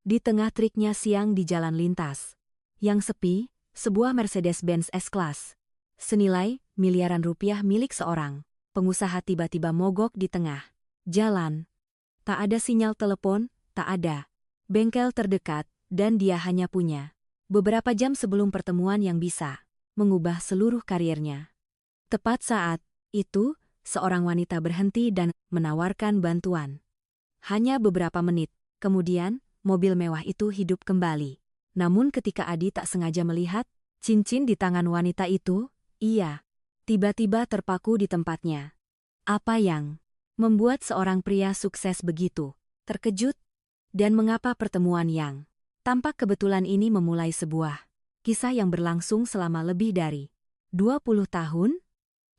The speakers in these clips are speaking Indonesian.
Di tengah triknya siang di jalan lintas yang sepi, sebuah Mercedes-Benz S-Class senilai miliaran rupiah milik seorang pengusaha tiba-tiba mogok di tengah jalan. Tak ada sinyal telepon, tak ada bengkel terdekat, dan dia hanya punya beberapa jam sebelum pertemuan yang bisa mengubah seluruh karirnya. Tepat saat itu, seorang wanita berhenti dan menawarkan bantuan. Hanya beberapa menit kemudian, mobil mewah itu hidup kembali. Namun ketika Adi tak sengaja melihat cincin di tangan wanita itu, ia tiba-tiba terpaku di tempatnya. Apa yang membuat seorang pria sukses begitu terkejut? Dan mengapa pertemuan yang tampak kebetulan ini memulai sebuah kisah yang berlangsung selama lebih dari 20 tahun?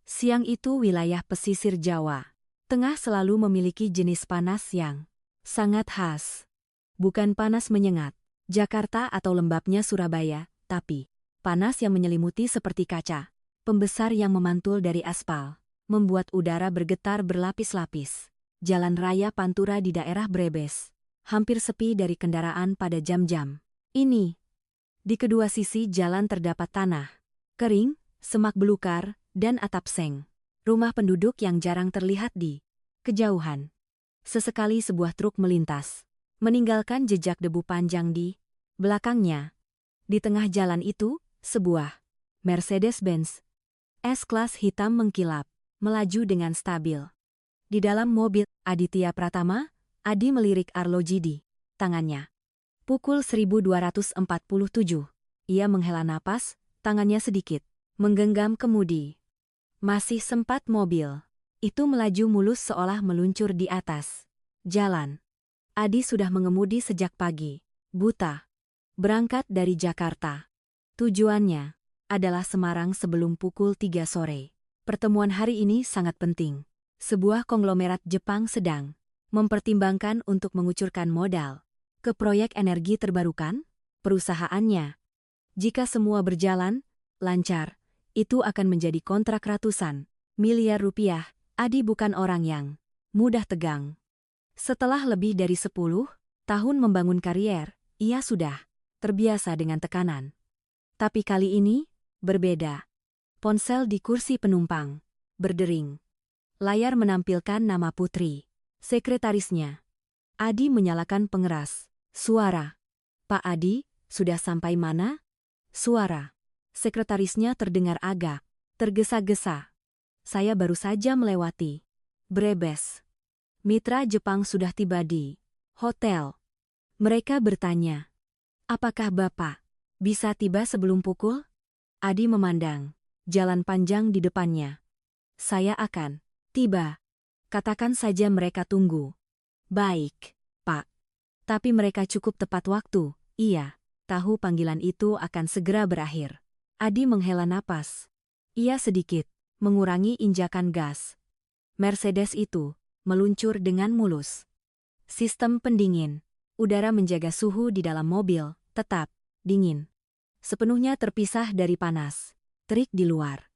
Siang itu wilayah pesisir Jawa Tengah selalu memiliki jenis panas yang sangat khas. Bukan panas menyengat Jakarta atau lembabnya Surabaya, tapi panas yang menyelimuti seperti kaca pembesar yang memantul dari aspal, membuat udara bergetar berlapis-lapis. Jalan raya Pantura di daerah Brebes hampir sepi dari kendaraan pada jam-jam ini. Di kedua sisi jalan terdapat tanah kering, semak belukar, dan atap seng. Rumah penduduk yang jarang terlihat di kejauhan. Sesekali sebuah truk melintas, meninggalkan jejak debu panjang di belakangnya. Di tengah jalan itu, sebuah Mercedes-Benz S-Class hitam mengkilap, melaju dengan stabil. Di dalam mobil Aditya Pratama, Adi melirik arloji di tangannya. Pukul 1247. Ia menghela napas, tangannya sedikit menggenggam kemudi. Masih sempat mobil itu melaju mulus seolah meluncur di atas jalan. Adi sudah mengemudi sejak pagi, buta. Berangkat dari Jakarta. Tujuannya adalah Semarang sebelum pukul 3 sore. Pertemuan hari ini sangat penting. Sebuah konglomerat Jepang sedang mempertimbangkan untuk mengucurkan modal ke proyek energi terbarukan perusahaannya. Jika semua berjalan lancar, itu akan menjadi kontrak ratusan miliar rupiah. Adi bukan orang yang mudah tegang. Setelah lebih dari 10 tahun membangun karier, ia sudah terbiasa dengan tekanan. Tapi kali ini berbeda. Ponsel di kursi penumpang berdering. Layar menampilkan nama Putri, sekretarisnya. Adi menyalakan pengeras suara. "Pak Adi, sudah sampai mana?" Suara sekretarisnya terdengar agak tergesa-gesa. "Saya baru saja melewati Brebes. Mitra Jepang sudah tiba di hotel." Mereka bertanya, "Apakah Bapak bisa tiba sebelum pukul?" Adi memandang jalan panjang di depannya. "Saya akan tiba. Katakan saja mereka tunggu." "Baik, Pak." Tapi mereka cukup tepat waktu. Ia tahu panggilan itu akan segera berakhir. Adi menghela napas. Ia sedikit mengurangi injakan gas. Mercedes itu meluncur dengan mulus. Sistem pendingin udara menjaga suhu di dalam mobil tetap dingin. Sepenuhnya terpisah dari panas terik di luar.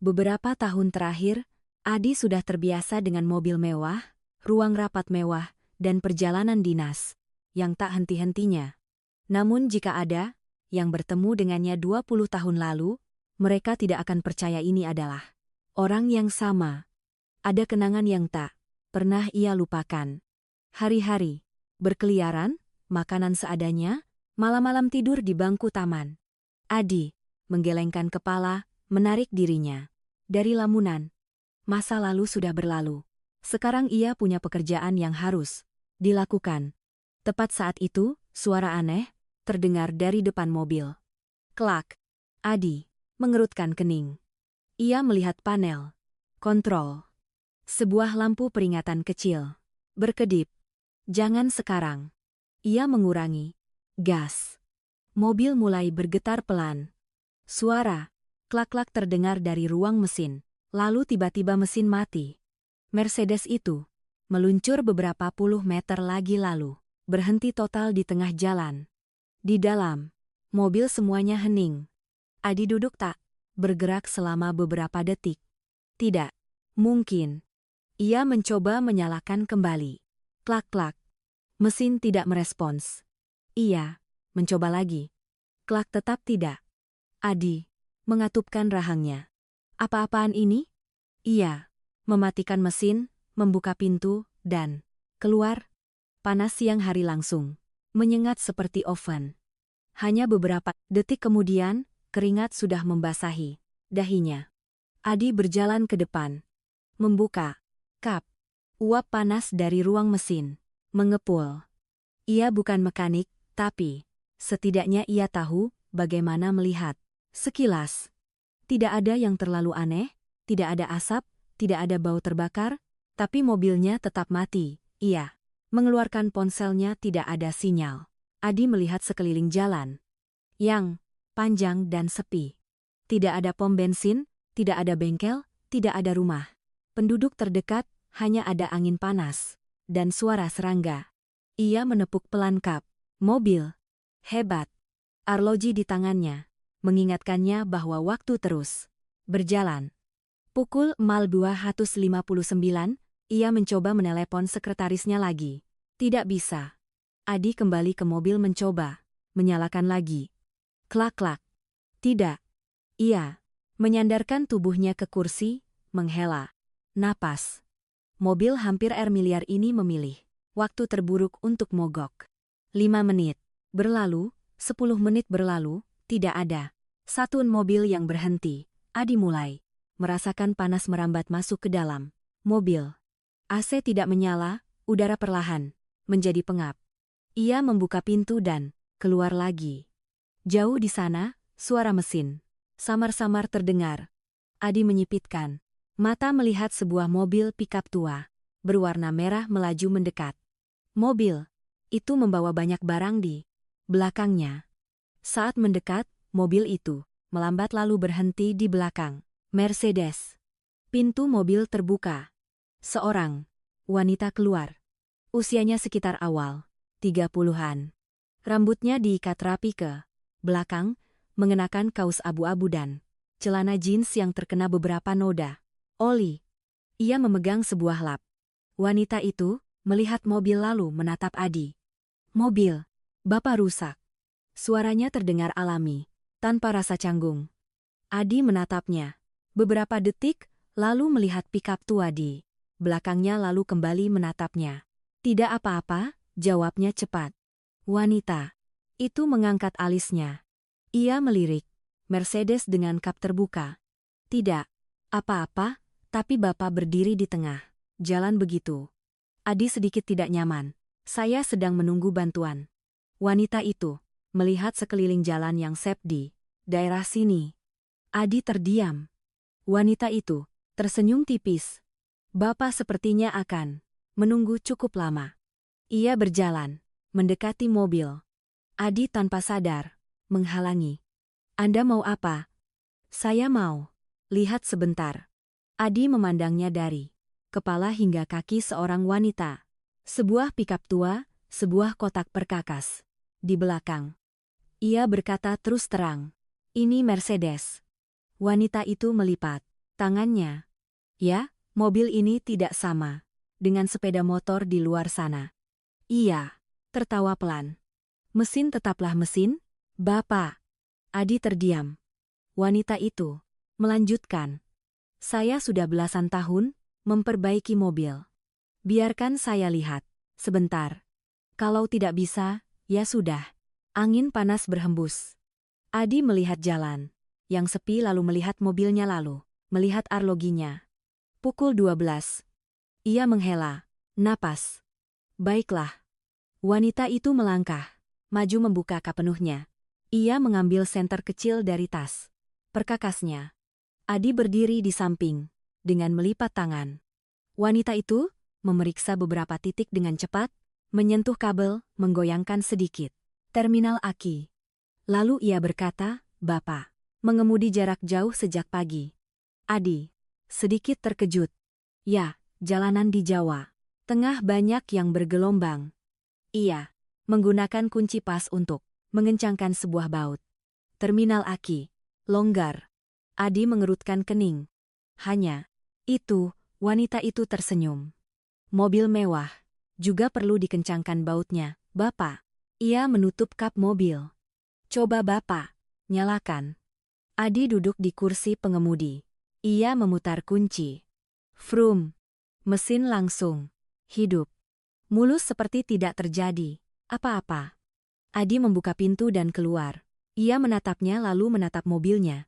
Beberapa tahun terakhir, Adi sudah terbiasa dengan mobil mewah, ruang rapat mewah, dan perjalanan dinas yang tak henti-hentinya. Namun jika ada yang bertemu dengannya 20 tahun lalu, mereka tidak akan percaya ini adalah orang yang sama. Ada kenangan yang tak pernah ia lupakan. Hari-hari berkeliaran, makanan seadanya, malam-malam tidur di bangku taman. Adi menggelengkan kepala, menarik dirinya dari lamunan. Masa lalu sudah berlalu. Sekarang ia punya pekerjaan yang harus dilakukan. Tepat saat itu, suara aneh terdengar dari depan mobil. Klak. Adi mengerutkan kening. Ia melihat panel kontrol. Sebuah lampu peringatan kecil berkedip. "Jangan sekarang." Ia mengurangi gas. Mobil mulai bergetar pelan. Suara klak-klak terdengar dari ruang mesin. Lalu tiba-tiba mesin mati. Mercedes itu meluncur beberapa puluh meter lagi lalu berhenti total di tengah jalan. Di dalam mobil semuanya hening. Adi duduk tak bergerak selama beberapa detik. Tidak mungkin. Ia mencoba menyalakan kembali. Klak-klak. Mesin tidak merespons. Iya. Mencoba lagi. Klak tetap tidak. Adi. Mengatupkan rahangnya. Apa-apaan ini? Iya. Mematikan mesin, membuka pintu, dan keluar. Panas siang hari langsung. Menyengat seperti oven. Hanya beberapa detik kemudian, keringat sudah membasahi dahinya. Adi berjalan ke depan. Membuka kap. Uap panas dari ruang mesin. Mengepul. Ia bukan mekanik, tapi setidaknya ia tahu bagaimana melihat. Sekilas. Tidak ada yang terlalu aneh, tidak ada asap, tidak ada bau terbakar, tapi mobilnya tetap mati. Ia mengeluarkan ponselnya, tidak ada sinyal. Adi melihat sekeliling jalan yang panjang dan sepi. Tidak ada pom bensin, tidak ada bengkel, tidak ada rumah. Penduduk terdekat, hanya ada angin panas dan suara serangga. Ia menepuk pelan kap mobil. Hebat. Arloji di tangannya mengingatkannya bahwa waktu terus berjalan. Pukul 02.59, ia mencoba menelepon sekretarisnya lagi. Tidak bisa. Adi kembali ke mobil mencoba menyalakan lagi. Klak-klak. Tidak. Ia menyandarkan tubuhnya ke kursi, menghela napas. Mobil hampir miliar ini memilih waktu terburuk untuk mogok. 5 menit berlalu, 10 menit berlalu, tidak ada satu mobil yang berhenti. Adi mulai merasakan panas merambat masuk ke dalam mobil. AC tidak menyala, udara perlahan menjadi pengap. Ia membuka pintu dan keluar lagi. Jauh di sana, suara mesin samar-samar terdengar. Adi menyipitkan mata melihat sebuah mobil pikap tua berwarna merah melaju mendekat. Mobil itu membawa banyak barang di belakangnya. Saat mendekat, mobil itu melambat lalu berhenti di belakang Mercedes. Pintu mobil terbuka. Seorang wanita keluar. Usianya sekitar awal 30-an. Rambutnya diikat rapi ke belakang, mengenakan kaos abu-abu dan celana jeans yang terkena beberapa noda oli. Ia memegang sebuah lap. Wanita itu melihat mobil lalu menatap Adi. Mobil Bapak rusak. Suaranya terdengar alami, tanpa rasa canggung. Adi menatapnya beberapa detik, lalu melihat pikap tua di belakangnya lalu kembali menatapnya. Tidak apa-apa, jawabnya cepat. Wanita itu mengangkat alisnya. Ia melirik Mercedes dengan kap terbuka. Tidak apa-apa, tapi Bapak berdiri di tengah jalan begitu. Adi sedikit tidak nyaman. Saya sedang menunggu bantuan. Wanita itu melihat sekeliling jalan yang sep di daerah sini. Adi terdiam. Wanita itu tersenyum tipis. Bapak sepertinya akan menunggu cukup lama. Ia berjalan mendekati mobil. Adi tanpa sadar menghalangi. Anda mau apa? Saya mau lihat sebentar. Adi memandangnya dari kepala hingga kaki seorang wanita. Sebuah pikap tua, sebuah kotak perkakas di belakang. Ia berkata terus terang, "Ini Mercedes." Wanita itu melipat tangannya. Ya, mobil ini tidak sama dengan sepeda motor di luar sana. Ia tertawa pelan. Mesin tetaplah mesin, Bapak. Adi terdiam. Wanita itu melanjutkan. Saya sudah belasan tahun memperbaiki mobil. Biarkan saya lihat sebentar. Kalau tidak bisa, ya sudah. Angin panas berhembus. Adi melihat jalan yang sepi lalu melihat mobilnya lalu melihat arloginya. Pukul 12. Ia menghela napas. Baiklah. Wanita itu melangkah maju membuka kap penuhnya. Ia mengambil senter kecil dari tas perkakasnya. Adi berdiri di samping dengan melipat tangan. Wanita itu memeriksa beberapa titik dengan cepat, menyentuh kabel, menggoyangkan sedikit terminal aki. Lalu ia berkata, "Bapak mengemudi jarak jauh sejak pagi." Adi sedikit terkejut. Ya, jalanan di Jawa Tengah banyak yang bergelombang. Ia menggunakan kunci pas untuk mengencangkan sebuah baut. Terminal aki longgar. Adi mengerutkan kening. Hanya itu, wanita itu tersenyum. Mobil mewah juga perlu dikencangkan bautnya, Bapak. Ia menutup kap mobil. Coba Bapak, nyalakan. Adi duduk di kursi pengemudi. Ia memutar kunci. Vroom. Mesin langsung hidup. Mulus seperti tidak terjadi apa-apa. Adi membuka pintu dan keluar. Ia menatapnya lalu menatap mobilnya.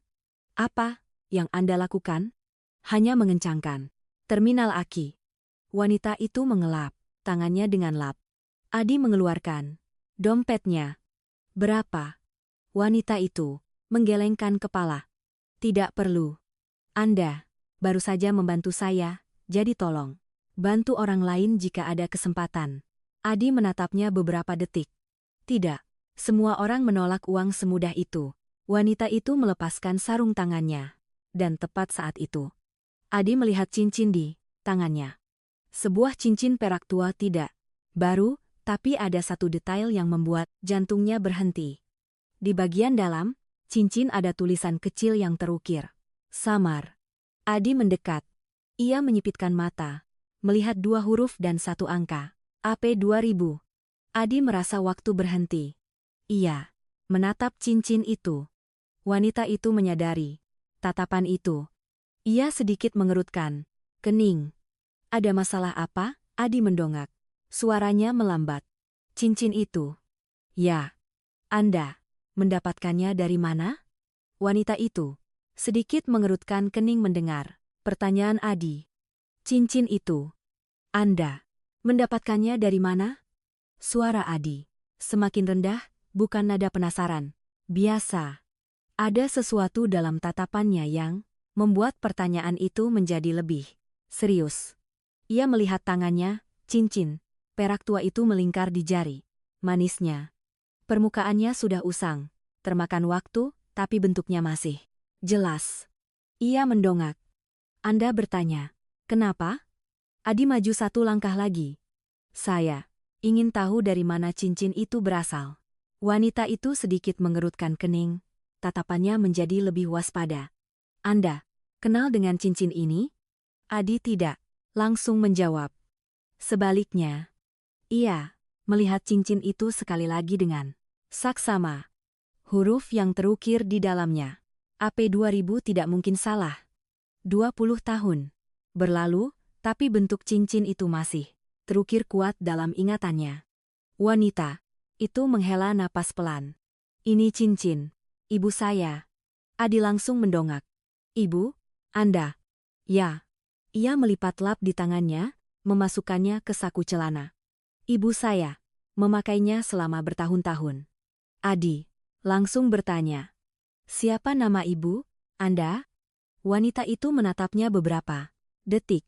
Apa yang Anda lakukan? Hanya mengencangkan terminal aki. Wanita itu mengelap, tangannya dengan lap. Adi mengeluarkan dompetnya. Berapa? Wanita itu menggelengkan kepala. Tidak perlu. Anda baru saja membantu saya, jadi tolong bantu orang lain jika ada kesempatan. Adi menatapnya beberapa detik. Tidak. Semua orang menolak uang semudah itu. Wanita itu melepaskan sarung tangannya. Dan tepat saat itu, Adi melihat cincin di tangannya. Sebuah cincin perak tua tidak baru, tapi ada satu detail yang membuat jantungnya berhenti. Di bagian dalam, cincin ada tulisan kecil yang terukir. Samar. Adi mendekat. Ia menyipitkan mata, melihat 2 huruf dan 1 angka. AP 2000. Adi merasa waktu berhenti. Ia menatap cincin itu. Wanita itu menyadari tatapan itu. Ia sedikit mengerutkan kening. Ada masalah apa? Adi mendongak. Suaranya melambat. Cincin itu. Ya. Anda mendapatkannya dari mana? Wanita itu sedikit mengerutkan kening mendengar pertanyaan Adi. Cincin itu. Anda mendapatkannya dari mana? Suara Adi semakin rendah, bukan nada penasaran. Biasa. Ada sesuatu dalam tatapannya yang membuat pertanyaan itu menjadi lebih serius. Ia melihat tangannya, cincin perak tua itu melingkar di jari manisnya. Permukaannya sudah usang, termakan waktu, tapi bentuknya masih jelas. Ia mendongak. Anda bertanya, kenapa? Adi maju 1 langkah lagi. Saya ingin tahu dari mana cincin itu berasal. Wanita itu sedikit mengerutkan kening, tatapannya menjadi lebih waspada. Anda kenal dengan cincin ini? Adi tidak langsung menjawab. Sebaliknya, ia melihat cincin itu sekali lagi dengan saksama. Huruf yang terukir di dalamnya. AP 2000 tidak mungkin salah. 20 tahun berlalu, tapi bentuk cincin itu masih terukir kuat dalam ingatannya. Wanita itu menghela napas pelan. Ini cincin ibu saya. Adi langsung mendongak. Ibu? Anda? Ya. Ia melipat lap di tangannya, memasukkannya ke saku celana. Ibu saya memakainya selama bertahun-tahun. Adi langsung bertanya. Siapa nama ibu? Anda? Wanita itu menatapnya beberapa detik.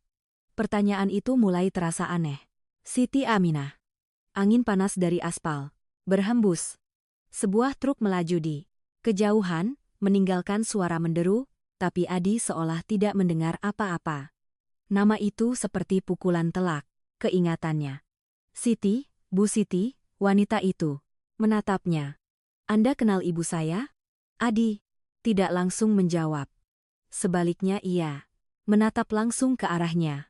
Pertanyaan itu mulai terasa aneh. Siti Aminah. Angin panas dari aspal berhembus. Sebuah truk melaju di kejauhan, meninggalkan suara menderu, tapi Adi seolah tidak mendengar apa-apa. Nama itu seperti pukulan telak keingatannya. Siti, Bu Siti, wanita itu menatapnya. Anda kenal ibu saya? Adi tidak langsung menjawab. Sebaliknya ia menatap langsung ke arahnya.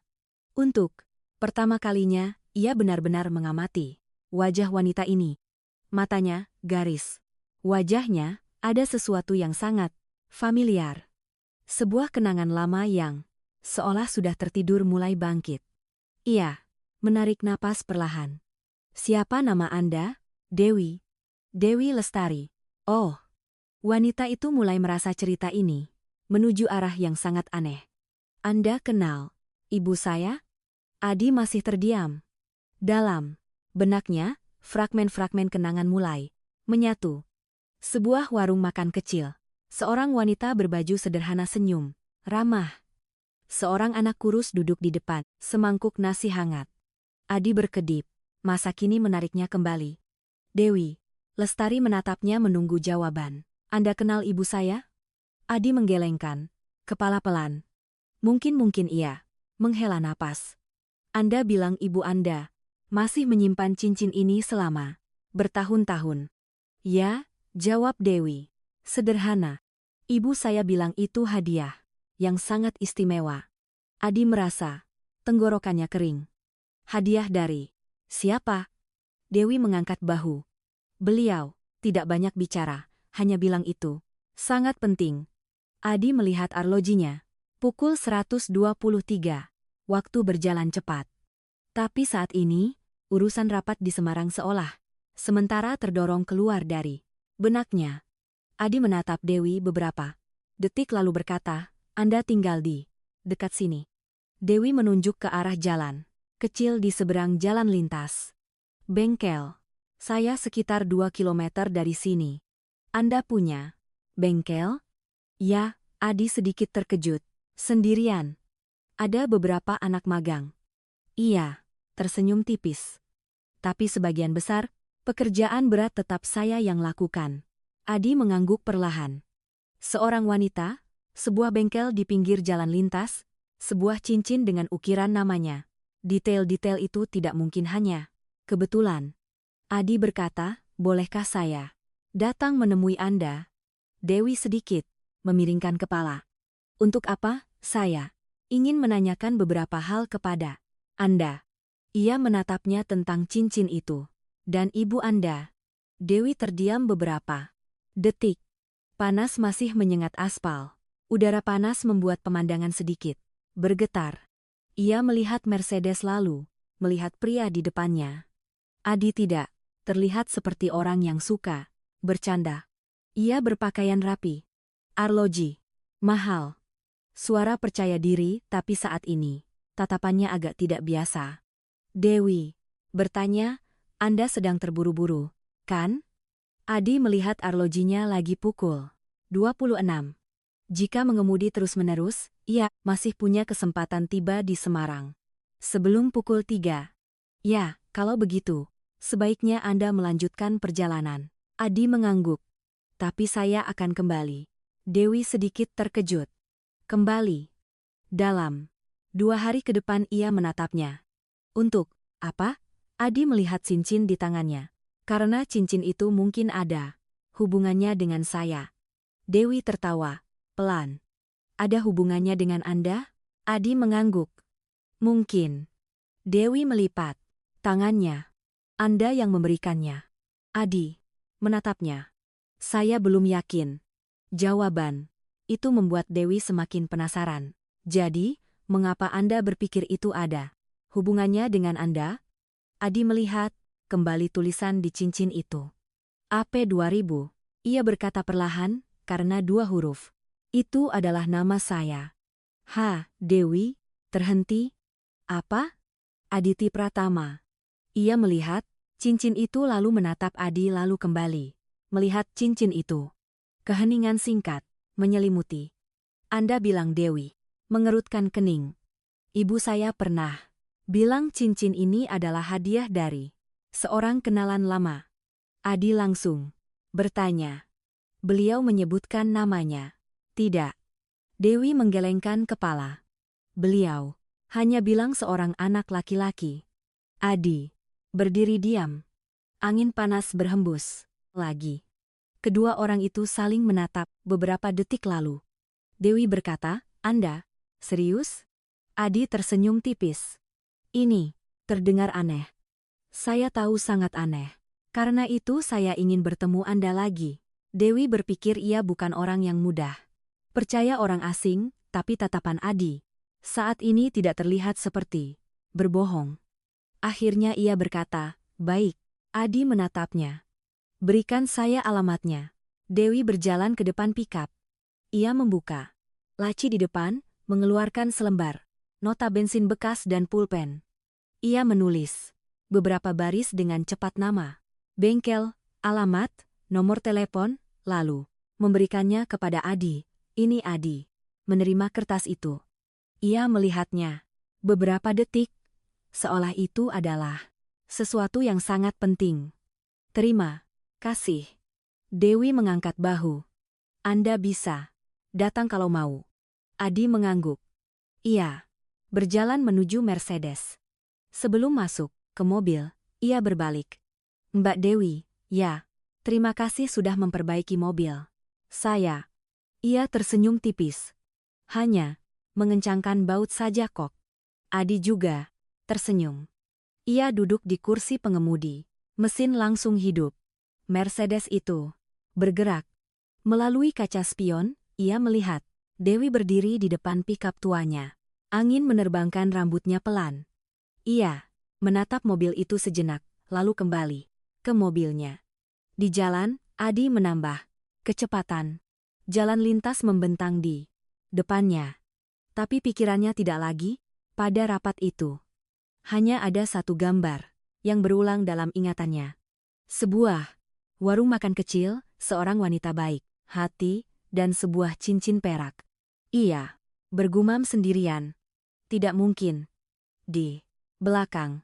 Untuk pertama kalinya, ia benar-benar mengamati wajah wanita ini. Matanya garis. Wajahnya ada sesuatu yang sangat familiar. Sebuah kenangan lama yang seolah sudah tertidur mulai bangkit. Ia menarik napas perlahan. Siapa nama Anda? Dewi. Dewi Lestari. Oh. Wanita itu mulai merasa cerita ini menuju arah yang sangat aneh. Anda kenal ibu saya? Adi masih terdiam. Dalam benaknya, fragmen-fragmen kenangan mulai menyatu. Sebuah warung makan kecil. Seorang wanita berbaju sederhana senyum ramah. Seorang anak kurus duduk di depan, semangkuk nasi hangat. Adi berkedip. Masa kini menariknya kembali. Dewi Lestari menatapnya menunggu jawaban. Anda kenal ibu saya? Adi menggelengkan kepala pelan. Mungkin ia menghela napas. Anda bilang ibu Anda masih menyimpan cincin ini selama bertahun-tahun. Ya, jawab Dewi. Sederhana. Ibu saya bilang itu hadiah yang sangat istimewa. Adi merasa tenggorokannya kering. Hadiah dari siapa? Dewi mengangkat bahu. Beliau tidak banyak bicara, hanya bilang itu. Sangat penting. Adi melihat arlojinya. Pukul 123. Waktu berjalan cepat. Tapi saat ini, urusan rapat di Semarang sementara terdorong keluar dari benaknya. Adi menatap Dewi beberapa detik lalu berkata, Anda tinggal di dekat sini. Dewi menunjuk ke arah jalan kecil di seberang jalan lintas. Bengkel. Saya sekitar 2 kilometer dari sini. Anda punya bengkel? Ya, Adi sedikit terkejut. Sendirian. Ada beberapa anak magang. Iya, tersenyum tipis. Tapi sebagian besar, pekerjaan berat tetap saya yang lakukan. Adi mengangguk perlahan. Seorang wanita, sebuah bengkel di pinggir jalan lintas, sebuah cincin dengan ukiran namanya. Detail-detail itu tidak mungkin hanya kebetulan. Adi berkata, bolehkah saya datang menemui Anda? Dewi sedikit memiringkan kepala. Untuk apa? Saya ingin menanyakan beberapa hal kepada Anda. Ia menatapnya tentang cincin itu. Dan ibu Anda. Dewi terdiam beberapa detik. Panas masih menyengat aspal. Udara panas membuat pemandangan sedikit bergetar. Ia melihat Mercedes lalu, melihat pria di depannya. Adi tidak terlihat seperti orang yang suka bercanda. Ia berpakaian rapi. Arloji. Mahal. Suara percaya diri, tapi saat ini, tatapannya agak tidak biasa. Dewi bertanya, Anda sedang terburu-buru, kan? Adi melihat arlojinya lagi pukul 26. Jika mengemudi terus-menerus, ia masih punya kesempatan tiba di Semarang sebelum pukul 3. Ya, kalau begitu, sebaiknya Anda melanjutkan perjalanan. Adi mengangguk. Tapi saya akan kembali. Dewi sedikit terkejut. Kembali. Dalam 2 hari ke depan ia menatapnya. Untuk apa? Adi melihat cincin di tangannya. Karena cincin itu mungkin ada hubungannya dengan saya. Dewi tertawa pelan. Ada hubungannya dengan Anda? Adi mengangguk. Mungkin. Dewi melipat tangannya. Anda yang memberikannya. Adi menatapnya. Saya belum yakin. Jawaban itu membuat Dewi semakin penasaran. Jadi, mengapa Anda berpikir itu ada hubungannya dengan Anda? Adi melihat kembali tulisan di cincin itu. AP 2000. Ia berkata perlahan, karena 2 huruf. Itu adalah nama saya. Dewi, terhenti. Apa? Aditi Pratama. Ia melihat cincin itu lalu menatap Adi lalu kembali. Melihat cincin itu. Keheningan singkat menyelimuti. Anda bilang Dewi. Mengerutkan kening. Ibu saya pernah bilang cincin ini adalah hadiah dari seorang kenalan lama. Adi langsung bertanya. Beliau menyebutkan namanya. Tidak. Dewi menggelengkan kepala. Beliau hanya bilang seorang anak laki-laki. Adi berdiri diam. Angin panas berhembus lagi. Kedua orang itu saling menatap beberapa detik lalu. Dewi berkata, Anda serius? Adi tersenyum tipis. Ini terdengar aneh. Saya tahu sangat aneh. Karena itu saya ingin bertemu Anda lagi. Dewi berpikir ia bukan orang yang mudah percaya orang asing, tapi tatapan Adi saat ini tidak terlihat seperti berbohong. Akhirnya ia berkata, baik. Adi menatapnya. Berikan saya alamatnya. Dewi berjalan ke depan pikap. Ia membuka laci di depan, mengeluarkan selembar nota bensin bekas dan pulpen. Ia menulis beberapa baris dengan cepat nama, bengkel, alamat, nomor telepon, lalu memberikannya kepada Adi. Ini Adi. Menerima kertas itu. Ia melihatnya beberapa detik, seolah itu adalah sesuatu yang sangat penting. Terima kasih. Dewi mengangkat bahu. Anda bisa datang kalau mau. Adi mengangguk. Ia berjalan menuju Mercedes. Sebelum masuk ke mobil, ia berbalik. Mbak Dewi, ya, terima kasih sudah memperbaiki mobil. Saya. Ia tersenyum tipis. Hanya mengencangkan baut saja kok. Adi juga tersenyum. Ia duduk di kursi pengemudi. Mesin langsung hidup. Mercedes itu bergerak. Melalui kaca spion, ia melihat Dewi berdiri di depan pikap tuanya. Angin menerbangkan rambutnya pelan. Ia menatap mobil itu sejenak, lalu kembali ke mobilnya. Di jalan, Adi menambah kecepatan. Jalan lintas membentang di depannya. Tapi pikirannya tidak lagi pada rapat itu. Hanya ada satu gambar yang berulang dalam ingatannya. Sebuah warung makan kecil, seorang wanita baik hati, dan sebuah cincin perak. Ia bergumam sendirian. Tidak mungkin. Di belakang,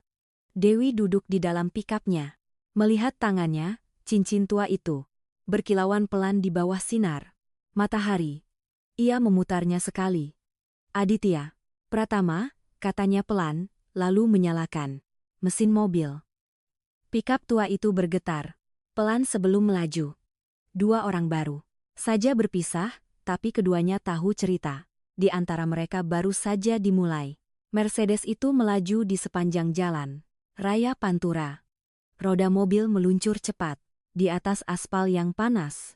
Dewi duduk di dalam pikapnya. Melihat tangannya, cincin tua itu berkilauan pelan di bawah sinar matahari. Ia memutarnya sekali. Aditya Pratama, katanya pelan, lalu menyalakan mesin mobil. Pikap tua itu bergetar pelan sebelum melaju. Dua orang baru saja berpisah, tapi keduanya tahu cerita. Di antara mereka baru saja dimulai. Mercedes itu melaju di sepanjang jalan raya Pantura. Roda mobil meluncur cepat di atas aspal yang panas.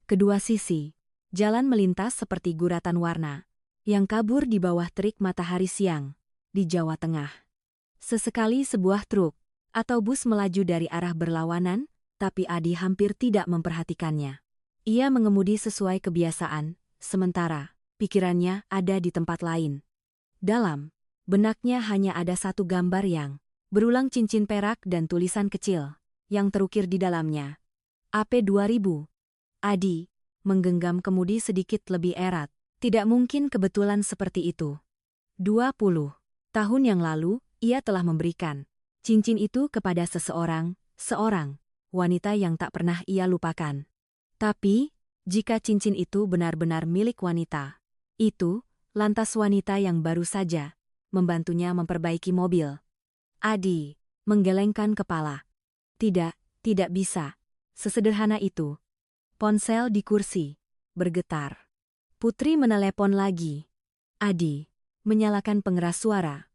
Kedua sisi, jalan melintas seperti guratan warna yang kabur di bawah terik matahari siang di Jawa Tengah. Sesekali sebuah truk atau bus melaju dari arah berlawanan, tapi Adi hampir tidak memperhatikannya. Ia mengemudi sesuai kebiasaan, sementara pikirannya ada di tempat lain. Dalam benaknya hanya ada satu gambar yang berulang, cincin perak dan tulisan kecil yang terukir di dalamnya. AP 2000. Adi menggenggam kemudi sedikit lebih erat. Tidak mungkin kebetulan seperti itu. 20 tahun yang lalu, ia telah memberikan cincin itu kepada seorang wanita yang tak pernah ia lupakan. Tapi, jika cincin itu benar-benar milik wanita itu, lantas wanita yang baru saja membantunya memperbaiki mobil. Adi menggelengkan kepala. Tidak bisa. Sesederhana itu. Ponsel di kursi bergetar. Putri menelepon lagi. Adi menyalakan pengeras suara.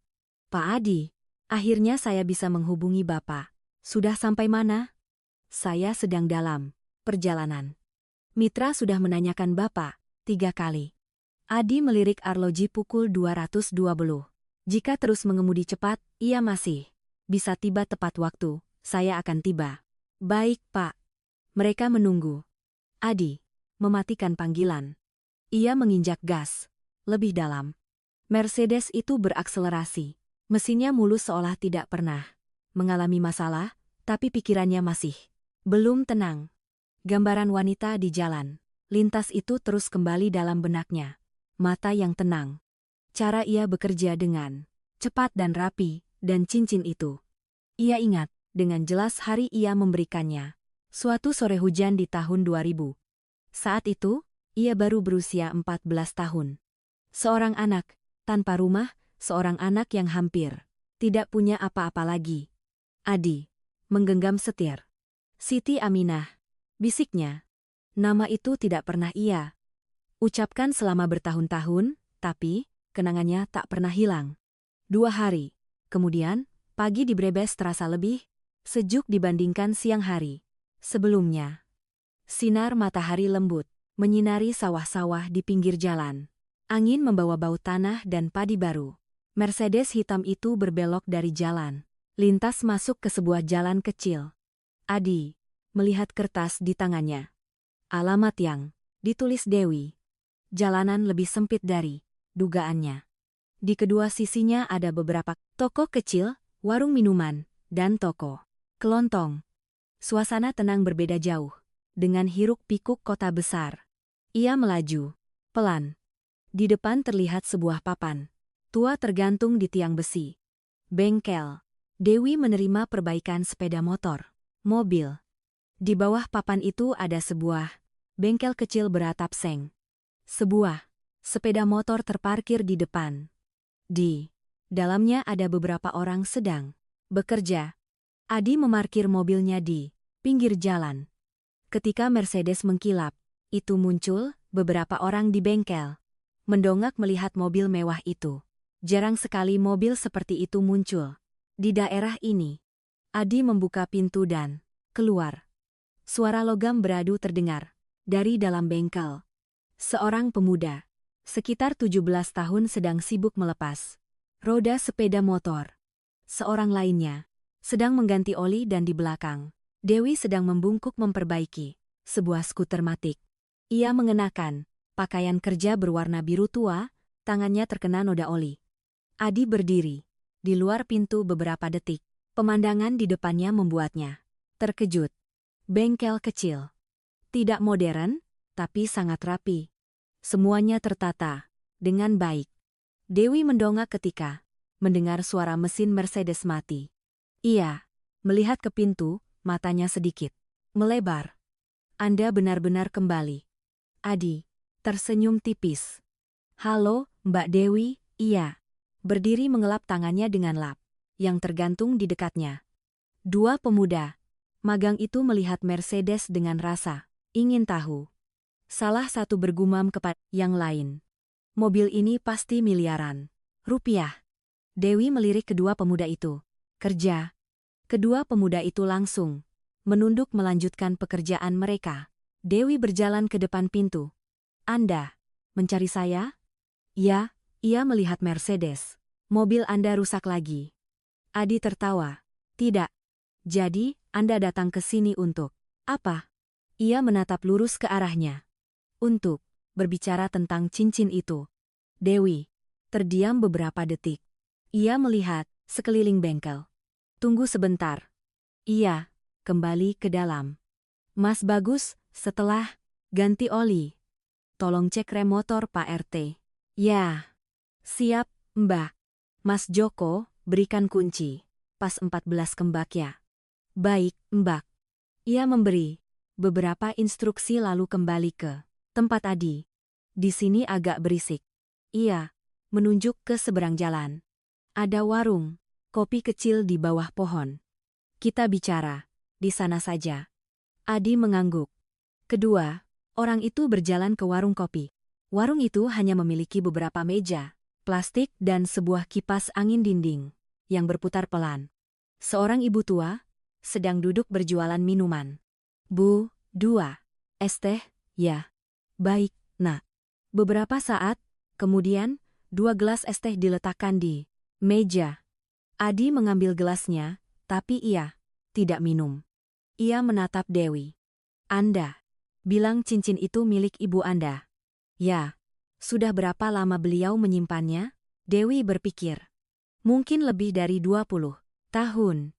Pak Adi, akhirnya saya bisa menghubungi Bapak. Sudah sampai mana? Saya sedang dalam perjalanan. Mitra sudah menanyakan Bapak 3 kali. Adi melirik arloji pukul 220. Jika terus mengemudi cepat, ia masih bisa tiba tepat waktu. Saya akan tiba. Baik, Pak. Mereka menunggu. Adi mematikan panggilan. Ia menginjak gas lebih dalam. Mercedes itu berakselerasi. Mesinnya mulus seolah tidak pernah mengalami masalah, tapi pikirannya masih belum tenang. Gambaran wanita di jalan lintas itu terus kembali dalam benaknya. Mata yang tenang. Cara ia bekerja dengan cepat dan rapi, dan cincin itu. Ia ingat dengan jelas hari ia memberikannya. Suatu sore hujan di tahun 2000. Saat itu, ia baru berusia 14 tahun. Seorang anak tanpa rumah, seorang anak yang hampir tidak punya apa-apa lagi. Adi menggenggam setir. Siti Aminah, bisiknya. Nama itu tidak pernah ia ucapkan selama bertahun-tahun, tapi kenangannya tak pernah hilang. 2 hari kemudian, pagi di Brebes terasa lebih sejuk dibandingkan siang hari sebelumnya. Sinar matahari lembut menyinari sawah-sawah di pinggir jalan. Angin membawa bau tanah dan padi baru. Mercedes hitam itu berbelok dari jalan lintas masuk ke sebuah jalan kecil. Adi melihat kertas di tangannya. Alamat yang ditulis Dewi. Jalanan lebih sempit dari dugaannya. Di kedua sisinya ada beberapa toko kecil, warung minuman, dan toko kelontong. Suasana tenang berbeda jauh dengan hiruk-pikuk kota besar. Ia melaju pelan. Di depan terlihat sebuah papan tua tergantung di tiang besi. Bengkel. Dewi menerima perbaikan sepeda motor, mobil. Di bawah papan itu ada sebuah bengkel kecil beratap seng. Sebuah sepeda motor terparkir di depan. Di dalamnya ada beberapa orang sedang bekerja. Adi memarkir mobilnya di pinggir jalan. Ketika Mercedes mengkilap, itu muncul beberapa orang di bengkel. Mendongak melihat mobil mewah itu. Jarang sekali mobil seperti itu muncul di daerah ini. Adi membuka pintu dan keluar. Suara logam beradu terdengar dari dalam bengkel. Seorang pemuda, sekitar 17 tahun sedang sibuk melepas roda sepeda motor. Seorang lainnya sedang mengganti oli dan di belakang, Dewi sedang membungkuk memperbaiki sebuah skuter matic. Ia mengenakan pakaian kerja berwarna biru tua, tangannya terkena noda oli. Adi berdiri di luar pintu beberapa detik. Pemandangan di depannya membuatnya terkejut. Bengkel kecil. Tidak modern, tapi sangat rapi. Semuanya tertata dengan baik. Dewi mendongak ketika mendengar suara mesin Mercedes mati. Ia melihat ke pintu, matanya sedikit melebar. Anda benar-benar kembali. Adi tersenyum tipis. Halo, Mbak Dewi, iya. Berdiri mengelap tangannya dengan lap yang tergantung di dekatnya. Dua pemuda magang itu melihat Mercedes dengan rasa ingin tahu. Salah satu bergumam kepada yang lain. Mobil ini pasti miliaran rupiah. Dewi melirik kedua pemuda itu. Kerja. Kedua pemuda itu langsung menunduk melanjutkan pekerjaan mereka. Dewi berjalan ke depan pintu. Anda mencari saya? Ya, ia melihat Mercedes. Mobil Anda rusak lagi. Adi tertawa. Tidak. Jadi, Anda datang ke sini untuk apa? Ia menatap lurus ke arahnya. Untuk berbicara tentang cincin itu. Dewi terdiam beberapa detik. Ia melihat sekeliling bengkel. Tunggu sebentar. Ia kembali ke dalam. Mas Bagus, setelah ganti oli. Tolong cek rem motor Pak RT. Ya. Siap, Mbak. Mas Joko, berikan kunci. Pas 14 kembak ya. Baik, Mbak. Ia memberi beberapa instruksi lalu kembali ke tempat Adi. Di sini agak berisik. Ia menunjuk ke seberang jalan. Ada warung kopi kecil di bawah pohon. Kita bicara di sana saja. Adi mengangguk. Kedua orang itu berjalan ke warung kopi. Warung itu hanya memiliki beberapa meja plastik dan sebuah kipas angin dinding yang berputar pelan. Seorang ibu tua sedang duduk berjualan minuman. Bu, 2 es teh, ya. Baik, nak. Beberapa saat kemudian, 2 gelas es teh diletakkan di meja. Adi mengambil gelasnya, tapi ia tidak minum. Ia menatap Dewi. Anda bilang cincin itu milik ibu Anda. Ya. Sudah berapa lama beliau menyimpannya? Dewi berpikir. Mungkin lebih dari 20 tahun.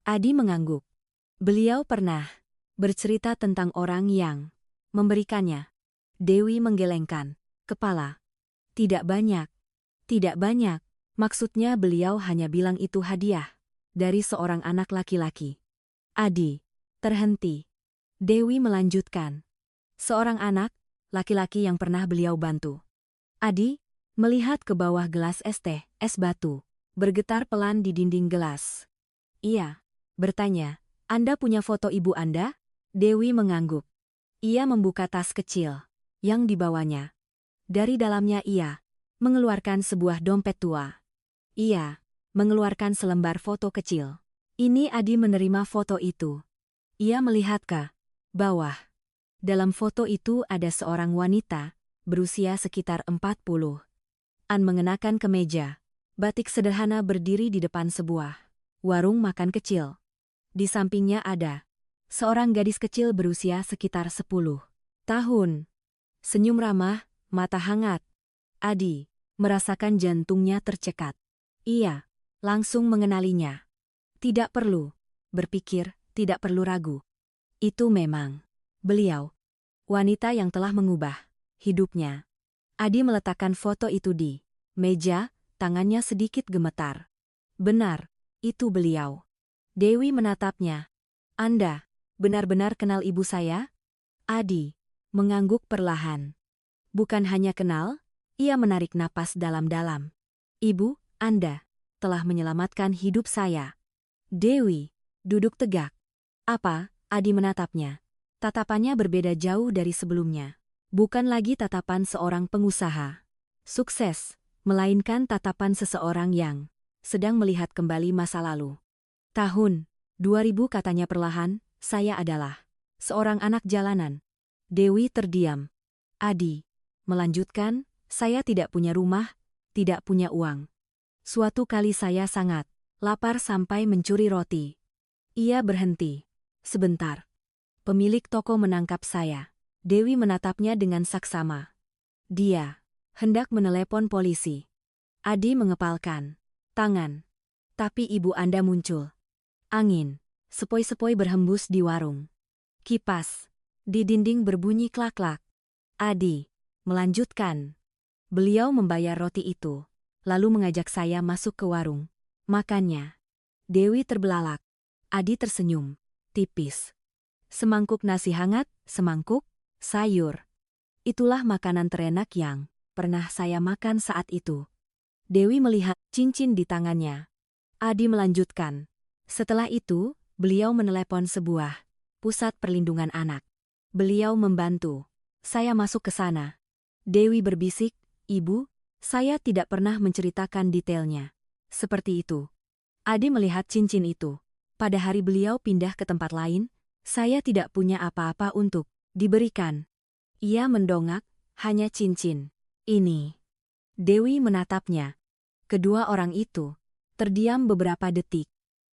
Adi mengangguk. Beliau pernah bercerita tentang orang yang memberikannya. Dewi menggelengkan kepala. Tidak banyak. Tidak banyak. Maksudnya beliau hanya bilang itu hadiah dari seorang anak laki-laki. Adi terhenti. Dewi melanjutkan. Seorang anak laki-laki yang pernah beliau bantu. Adi melihat ke bawah gelas es teh, es batu bergetar pelan di dinding gelas. Ia bertanya, Anda punya foto ibu Anda? Dewi mengangguk. Ia membuka tas kecil yang dibawanya. Dari dalamnya ia mengeluarkan sebuah dompet tua. Ia mengeluarkan selembar foto kecil. Ini Adi menerima foto itu. Ia melihat ke bawah. Dalam foto itu ada seorang wanita berusia sekitar 40-an mengenakan kemeja batik sederhana berdiri di depan sebuah warung makan kecil. Di sampingnya ada seorang gadis kecil berusia sekitar 10 tahun. Senyum ramah, mata hangat. Adi merasakan jantungnya tercekat. Ia langsung mengenalinya. Tidak perlu berpikir, tidak perlu ragu. Itu memang beliau. Wanita yang telah mengubah hidupnya. Adi meletakkan foto itu di meja, tangannya sedikit gemetar. Benar, itu beliau. Dewi menatapnya. Anda benar-benar kenal ibu saya? Adi mengangguk perlahan. Bukan hanya kenal, ia menarik napas dalam-dalam. Ibu, Anda telah menyelamatkan hidup saya. Dewi duduk tegak. Apa? Adi menatapnya. Tatapannya berbeda jauh dari sebelumnya. Bukan lagi tatapan seorang pengusaha sukses, melainkan tatapan seseorang yang sedang melihat kembali masa lalu. Tahun 2000 katanya perlahan, saya adalah seorang anak jalanan. Dewi terdiam. Adi melanjutkan, saya tidak punya rumah, tidak punya uang. Suatu kali saya sangat lapar sampai mencuri roti. Ia berhenti. Sebentar. Pemilik toko menangkap saya. Dewi menatapnya dengan saksama. Dia hendak menelepon polisi. Adi mengepalkan tangan. Tapi ibu Anda muncul. Angin sepoi-sepoi berhembus di warung. Kipas di dinding berbunyi klak-klak. Adi melanjutkan. Beliau membayar roti itu, lalu mengajak saya masuk ke warung. Makannya. Dewi terbelalak. Adi tersenyum. Tipis. Semangkuk nasi hangat, semangkuk sayur. Itulah makanan terenak yang pernah saya makan saat itu. Dewi melihat cincin di tangannya. Adi melanjutkan. Setelah itu, beliau menelepon sebuah pusat perlindungan anak. Beliau membantu saya masuk ke sana. Dewi berbisik, Ibu, saya tidak pernah menceritakan detailnya. Seperti itu. Adi melihat cincin itu. Pada hari beliau pindah ke tempat lain, saya tidak punya apa-apa untuk diberikan. Ia mendongak, hanya cincin. Ini. Dewi menatapnya. Kedua orang itu terdiam beberapa detik.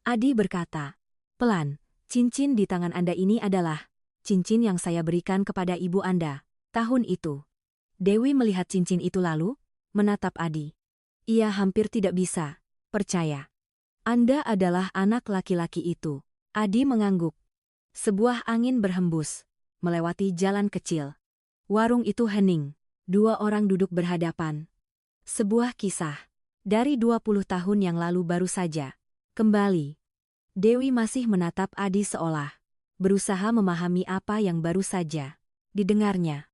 Adi berkata, pelan, cincin di tangan Anda ini adalah cincin yang saya berikan kepada ibu Anda tahun itu. Dewi melihat cincin itu lalu menatap Adi. Ia hampir tidak bisa percaya. Anda adalah anak laki-laki itu. Adi mengangguk. Sebuah angin berhembus melewati jalan kecil. Warung itu hening. Dua orang duduk berhadapan. Sebuah kisah dari 20 tahun yang lalu baru saja kembali. Dewi masih menatap Adi seolah berusaha memahami apa yang baru saja didengarnya.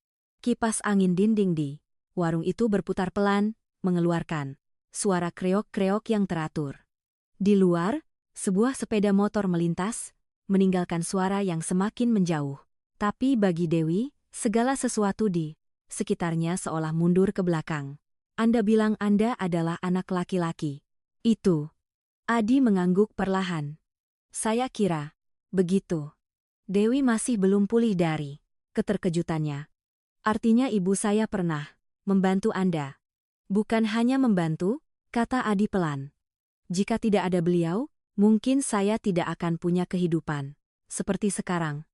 Kipas angin dinding di warung itu berputar pelan, mengeluarkan suara kreok-kreok yang teratur. Di luar, sebuah sepeda motor melintas, meninggalkan suara yang semakin menjauh. Tapi bagi Dewi, segala sesuatu di sekitarnya seolah mundur ke belakang. Anda bilang Anda adalah anak laki-laki. Itu. Adi mengangguk perlahan. Saya kira begitu. Dewi masih belum pulih dari keterkejutannya. Artinya ibu saya pernah membantu Anda. Bukan hanya membantu, kata Adi pelan. Jika tidak ada beliau, mungkin saya tidak akan punya kehidupan seperti sekarang.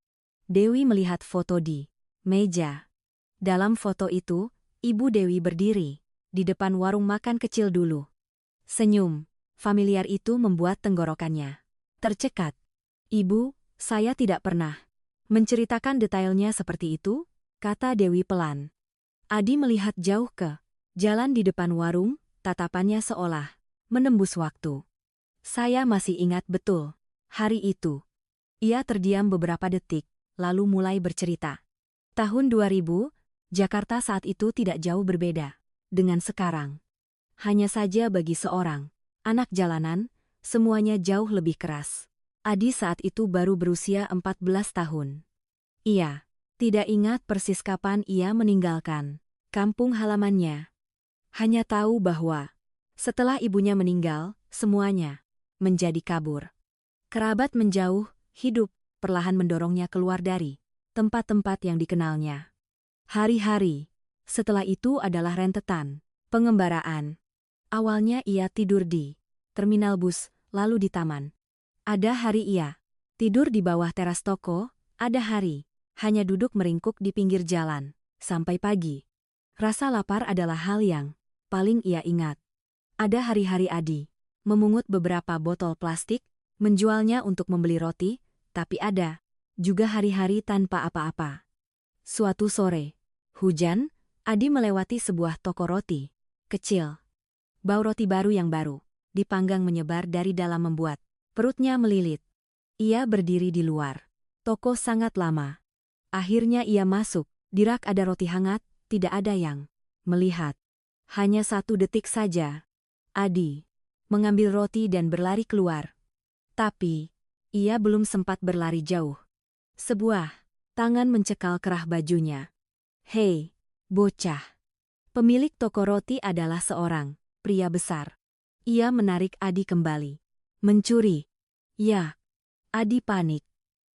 Dewi melihat foto di meja. Dalam foto itu, ibu Dewi berdiri di depan warung makan kecil dulu. Senyum familiar itu membuat tenggorokannya tercekat. Ibu, saya tidak pernah menceritakan detailnya seperti itu, kata Dewi pelan. Adi melihat jauh ke jalan di depan warung, tatapannya seolah menembus waktu. Saya masih ingat betul hari itu. Ia terdiam beberapa detik, lalu mulai bercerita. Tahun 2000, Jakarta saat itu tidak jauh berbeda dengan sekarang. Hanya saja bagi seorang anak jalanan, semuanya jauh lebih keras. Adi saat itu baru berusia 14 tahun. Ia tidak ingat persis kapan ia meninggalkan kampung halamannya. Hanya tahu bahwa setelah ibunya meninggal, semuanya menjadi kabur. Kerabat menjauh, hidup perlahan mendorongnya keluar dari tempat-tempat yang dikenalnya. Hari-hari setelah itu adalah rentetan pengembaraan. Awalnya ia tidur di terminal bus, lalu di taman. Ada hari ia tidur di bawah teras toko, ada hari hanya duduk meringkuk di pinggir jalan, sampai pagi. Rasa lapar adalah hal yang paling ia ingat. Ada hari-hari Adi memungut beberapa botol plastik, menjualnya untuk membeli roti, tapi ada juga hari-hari tanpa apa-apa. Suatu sore, hujan, Adi melewati sebuah toko roti kecil. Bau roti baru yang baru dipanggang menyebar dari dalam membuat perutnya melilit. Ia berdiri di luar toko sangat lama. Akhirnya ia masuk. Di rak ada roti hangat, tidak ada yang melihat. Hanya 1 detik saja. Adi mengambil roti dan berlari keluar. Tapi ia belum sempat berlari jauh. Sebuah tangan mencekal kerah bajunya. Hei, bocah. Pemilik toko roti adalah seorang pria besar. Ia menarik Adi kembali. Mencuri. Ya. Adi panik.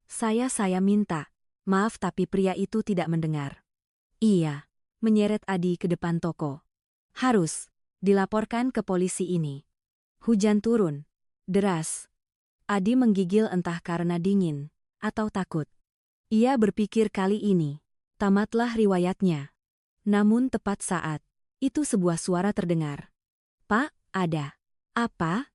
Saya minta Maaf tapi pria itu tidak mendengar. Ia menyeret Adi ke depan toko. Harus dilaporkan ke polisi ini. Hujan turun deras. Adi menggigil entah karena dingin atau takut. Ia berpikir kali ini tamatlah riwayatnya. Namun tepat saat itu sebuah suara terdengar. "Pak, ada apa?"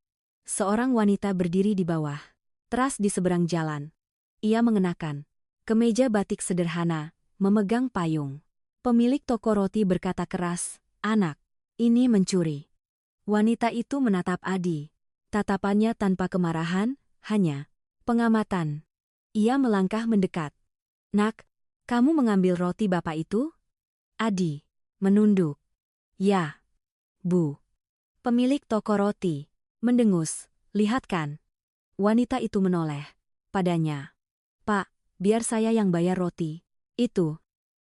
Seorang wanita berdiri di bawah teras di seberang jalan. Ia mengenakan kemeja batik sederhana, memegang payung. Pemilik toko roti berkata keras, "Anak, ini mencuri." Wanita itu menatap Adi. Tatapannya tanpa kemarahan, hanya pengamatan. Ia melangkah mendekat. "Nak, kamu mengambil roti bapak itu?" Adi menunduk. "Ya, Bu." Pemilik toko roti mendengus. "Lihat kan?" Wanita itu menoleh padanya. "Pak, biar saya yang bayar roti itu."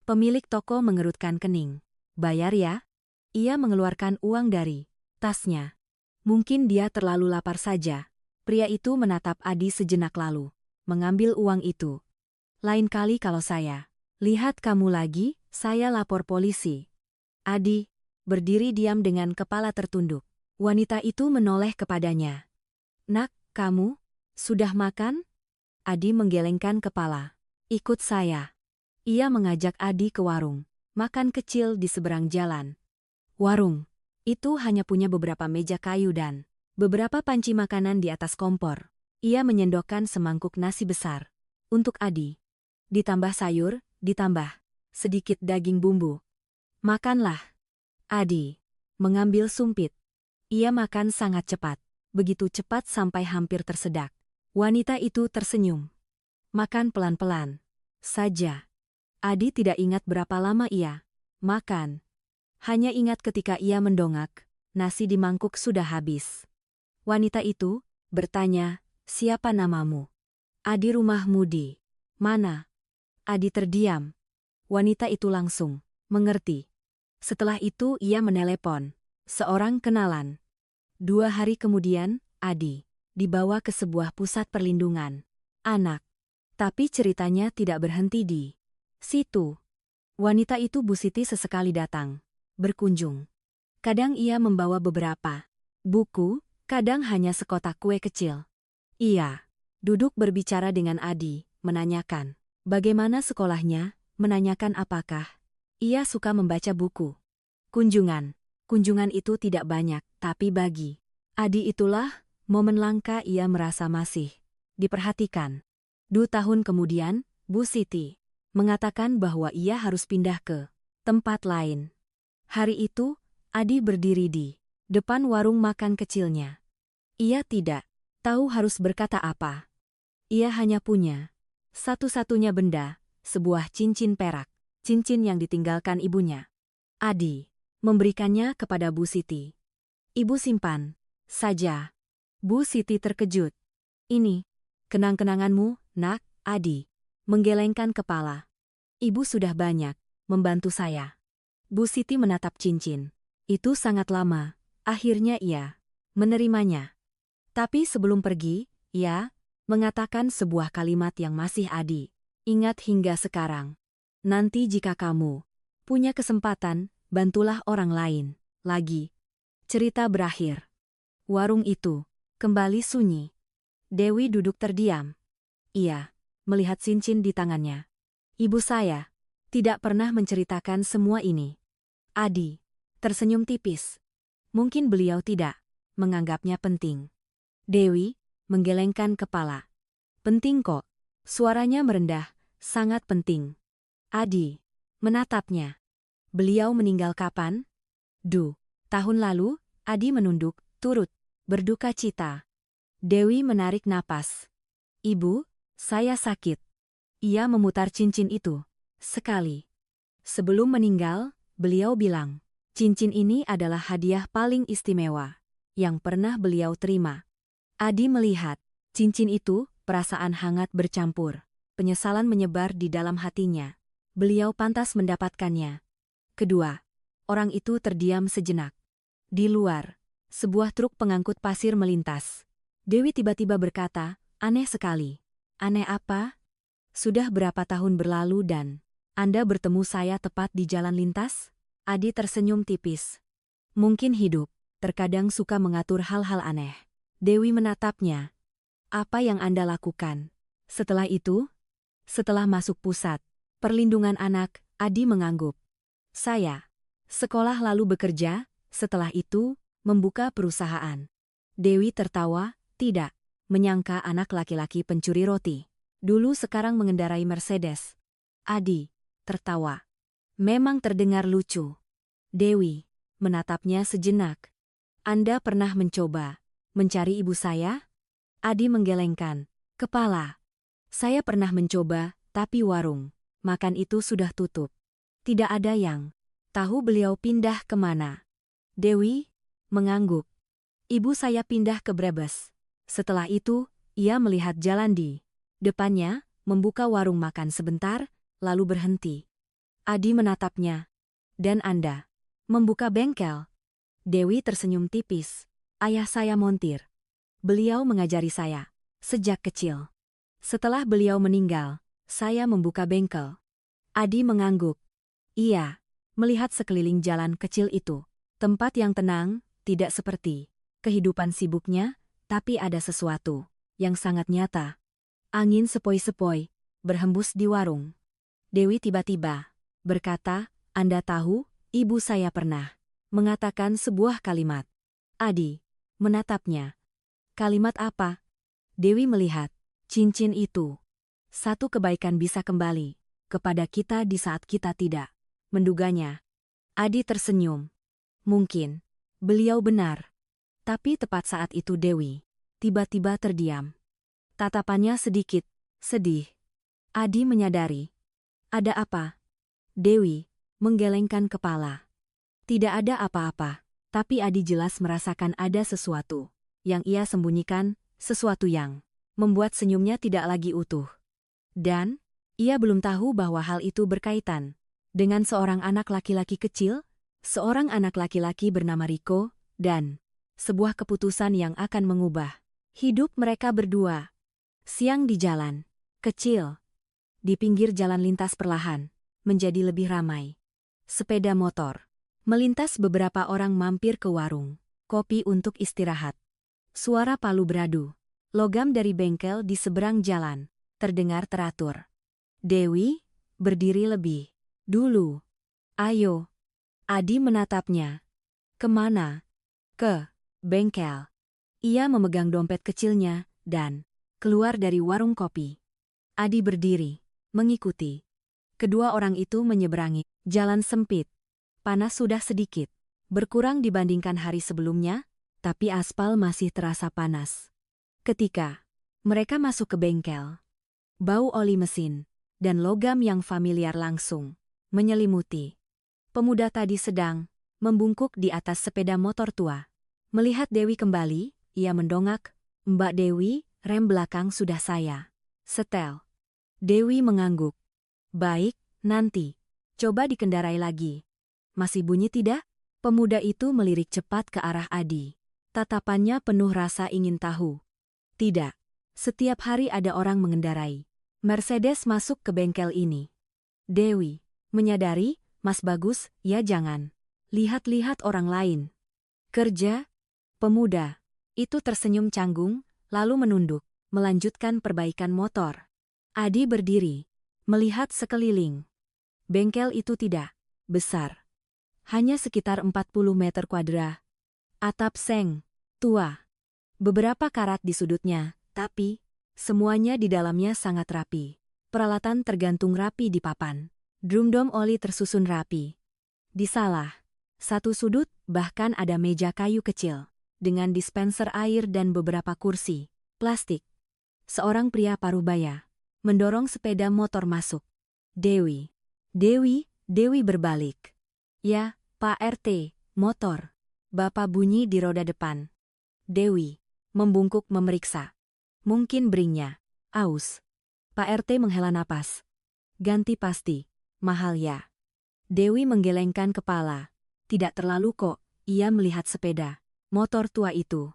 Pemilik toko mengerutkan kening. "Bayar ya?" Ia mengeluarkan uang dari tasnya. Mungkin dia terlalu lapar saja. Pria itu menatap Adi sejenak lalu mengambil uang itu. "Lain kali kalau saya lihat kamu lagi, saya lapor polisi." Adi berdiri diam dengan kepala tertunduk. Wanita itu menoleh kepadanya. "Nak, kamu sudah makan?" Adi menggelengkan kepala. "Ikut saya." Ia mengajak Adi ke warung makan kecil di seberang jalan. Warung itu hanya punya beberapa meja kayu dan beberapa panci makanan di atas kompor. Ia menyendokkan semangkuk nasi besar untuk Adi. Ditambah sayur, ditambah sedikit daging bumbu. "Makanlah." Adi mengambil sumpit. Ia makan sangat cepat. Begitu cepat sampai hampir tersedak. Wanita itu tersenyum. "Makan pelan-pelan saja." Adi tidak ingat berapa lama ia makan. Hanya ingat ketika ia mendongak, nasi di mangkuk sudah habis. Wanita itu bertanya, "Siapa namamu?" "Adi, rumahmu di mana?" Adi terdiam. Wanita itu langsung mengerti. Setelah itu ia menelepon seorang kenalan. 2 hari kemudian, Adi dibawa ke sebuah pusat perlindungan anak. Tapi ceritanya tidak berhenti di situ. Wanita itu Bu Siti sesekali datang berkunjung. Kadang ia membawa beberapa buku, kadang hanya sekotak kue kecil. Ia duduk berbicara dengan Adi, menanyakan bagaimana sekolahnya, menanyakan apakah ia suka membaca buku. Kunjungan itu tidak banyak, tapi bagi Adi itulah momen langka ia merasa masih diperhatikan. 2 tahun kemudian, Bu Siti mengatakan bahwa ia harus pindah ke tempat lain. Hari itu, Adi berdiri di depan warung makan kecilnya. Ia tidak tahu harus berkata apa. Ia hanya punya satu-satunya benda, sebuah cincin perak, cincin yang ditinggalkan ibunya. Adi memberikannya kepada Bu Siti. "Ibu simpan saja." Bu Siti terkejut. "Ini kenang-kenanganmu, nak." Adi menggelengkan kepala. "Ibu sudah banyak membantu saya." Bu Siti menatap cincin. Itu sangat lama. Akhirnya ia menerimanya. Tapi sebelum pergi, ia mengatakan sebuah kalimat yang masih Adi ingat hingga sekarang. "Nanti jika kamu punya kesempatan, bantulah orang lain lagi." Cerita berakhir. Warung itu kembali sunyi. Dewi duduk terdiam. Ia melihat cincin di tangannya. "Ibu saya tidak pernah menceritakan semua ini." Adi tersenyum tipis. Mungkin beliau tidak menganggapnya penting. Dewi menggelengkan kepala. "Penting kok." Suaranya merendah, "sangat penting." Adi menatapnya. "Beliau meninggal kapan?" Tahun lalu." Adi menunduk, turut berduka cita. Dewi menarik napas. "Ibu, saya sakit." Ia memutar cincin itu sekali. Sebelum meninggal, beliau bilang, cincin ini adalah hadiah paling istimewa yang pernah beliau terima. Adi melihat cincin itu, perasaan hangat bercampur. Penyesalan menyebar di dalam hatinya. Beliau pantas mendapatkannya. Kedua orang itu terdiam sejenak. Di luar, sebuah truk pengangkut pasir melintas. Dewi tiba-tiba berkata, "Aneh sekali." "Aneh apa?" Sudah berapa tahun berlalu dan Anda bertemu saya tepat di jalan lintas? Adi tersenyum tipis. Mungkin hidup terkadang suka mengatur hal-hal aneh. Dewi menatapnya. Apa yang Anda lakukan? Setelah itu? Setelah masuk pusat perlindungan anak, Adi mengangguk. Saya sekolah lalu bekerja, setelah itu membuka perusahaan. Dewi tertawa, tidak menyangka anak laki-laki pencuri roti. Dulu sekarang mengendarai Mercedes. Adi tertawa. Memang terdengar lucu. Dewi menatapnya sejenak. Anda pernah mencoba mencari ibu saya? Adi menggelengkan kepala. Saya pernah mencoba, tapi warung makan itu sudah tutup. Tidak ada yang tahu beliau pindah kemana. Dewi mengangguk. Ibu saya pindah ke Brebes. Setelah itu, ia melihat jalan di depannya, membuka warung makan sebentar, lalu berhenti. Adi menatapnya. Dan Anda membuka bengkel? Dewi tersenyum tipis. Ayah saya montir. Beliau mengajari saya sejak kecil. Setelah beliau meninggal, saya membuka bengkel. Adi mengangguk. Iya, melihat sekeliling jalan kecil itu. Tempat yang tenang, tidak seperti kehidupan sibuknya, tapi ada sesuatu yang sangat nyata. Angin sepoi-sepoi berhembus di warung. Dewi tiba-tiba berkata, Anda tahu, ibu saya pernah mengatakan sebuah kalimat. Adi menatapnya. Kalimat apa? Dewi melihat cincin itu. Satu kebaikan bisa kembali kepada kita di saat kita tidak menduganya. Adi tersenyum. Mungkin beliau benar. Tapi tepat saat itu Dewi tiba-tiba terdiam. Tatapannya sedikit sedih. Adi menyadari. Ada apa? Dewi menggelengkan kepala. Tidak ada apa-apa, tapi Adi jelas merasakan ada sesuatu yang ia sembunyikan, sesuatu yang membuat senyumnya tidak lagi utuh. Dan ia belum tahu bahwa hal itu berkaitan dengan seorang anak laki-laki kecil, seorang anak laki-laki bernama Riko, dan sebuah keputusan yang akan mengubah hidup mereka berdua. Siang di jalan kecil. Di pinggir jalan lintas perlahan, menjadi lebih ramai. Sepeda motor. Melintas beberapa orang mampir ke warung kopi untuk istirahat. Suara palu beradu. Logam dari bengkel di seberang jalan terdengar teratur. Dewi berdiri lebih dulu. Ayo. Adi menatapnya. Kemana? Ke bengkel. Ia memegang dompet kecilnya dan keluar dari warung kopi. Adi berdiri, mengikuti. Kedua orang itu menyeberangi jalan sempit. Panas sudah sedikit berkurang dibandingkan hari sebelumnya, tapi aspal masih terasa panas. Ketika mereka masuk ke bengkel, bau oli mesin dan logam yang familiar langsung menyelimuti. Pemuda tadi sedang membungkuk di atas sepeda motor tua. Melihat Dewi kembali, ia mendongak. Mbak Dewi, rem belakang sudah saya setel. Dewi mengangguk. Baik, nanti. Coba dikendarai lagi. Masih bunyi tidak? Pemuda itu melirik cepat ke arah Adi. Tatapannya penuh rasa ingin tahu. Tidak. Setiap hari ada orang mengendarai Mercedes masuk ke bengkel ini. Dewi menyadari, Mas Bagus, ya jangan lihat-lihat orang lain. Kerja? Pemuda itu tersenyum canggung, lalu menunduk, melanjutkan perbaikan motor. Adi berdiri, melihat sekeliling. Bengkel itu tidak besar. Hanya sekitar 40 meter kuadrat. Atap seng, tua. Beberapa karat di sudutnya, tapi semuanya di dalamnya sangat rapi. Peralatan tergantung rapi di papan. Drum-dom oli tersusun rapi. Di salah satu sudut, bahkan ada meja kayu kecil dengan dispenser air dan beberapa kursi plastik. Seorang pria parubaya mendorong sepeda motor masuk. Dewi berbalik. Ya, Pak RT, motor. Bapak bunyi di roda depan. Dewi membungkuk memeriksa. Mungkin beringnya aus. Pak RT menghela napas. Ganti pasti. Mahal ya. Dewi menggelengkan kepala. Tidak terlalu kok, ia melihat sepeda motor tua itu.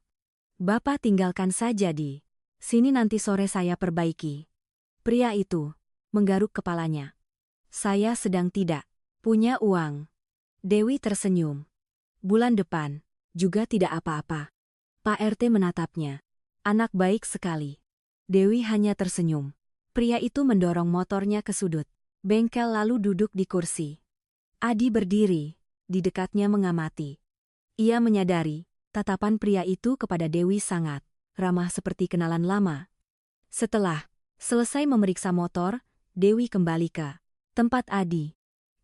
Bapak tinggalkan saja di sini, nanti sore saya perbaiki. Pria itu menggaruk kepalanya. Saya sedang tidak punya uang. Dewi tersenyum. Bulan depan, juga tidak apa-apa. Pak RT menatapnya. Anak baik sekali. Dewi hanya tersenyum. Pria itu mendorong motornya ke sudut bengkel lalu duduk di kursi. Adi berdiri, di dekatnya mengamati. Ia menyadari, tatapan pria itu kepada Dewi sangat ramah seperti kenalan lama. Setelah selesai memeriksa motor, Dewi kembali ke tempat Adi.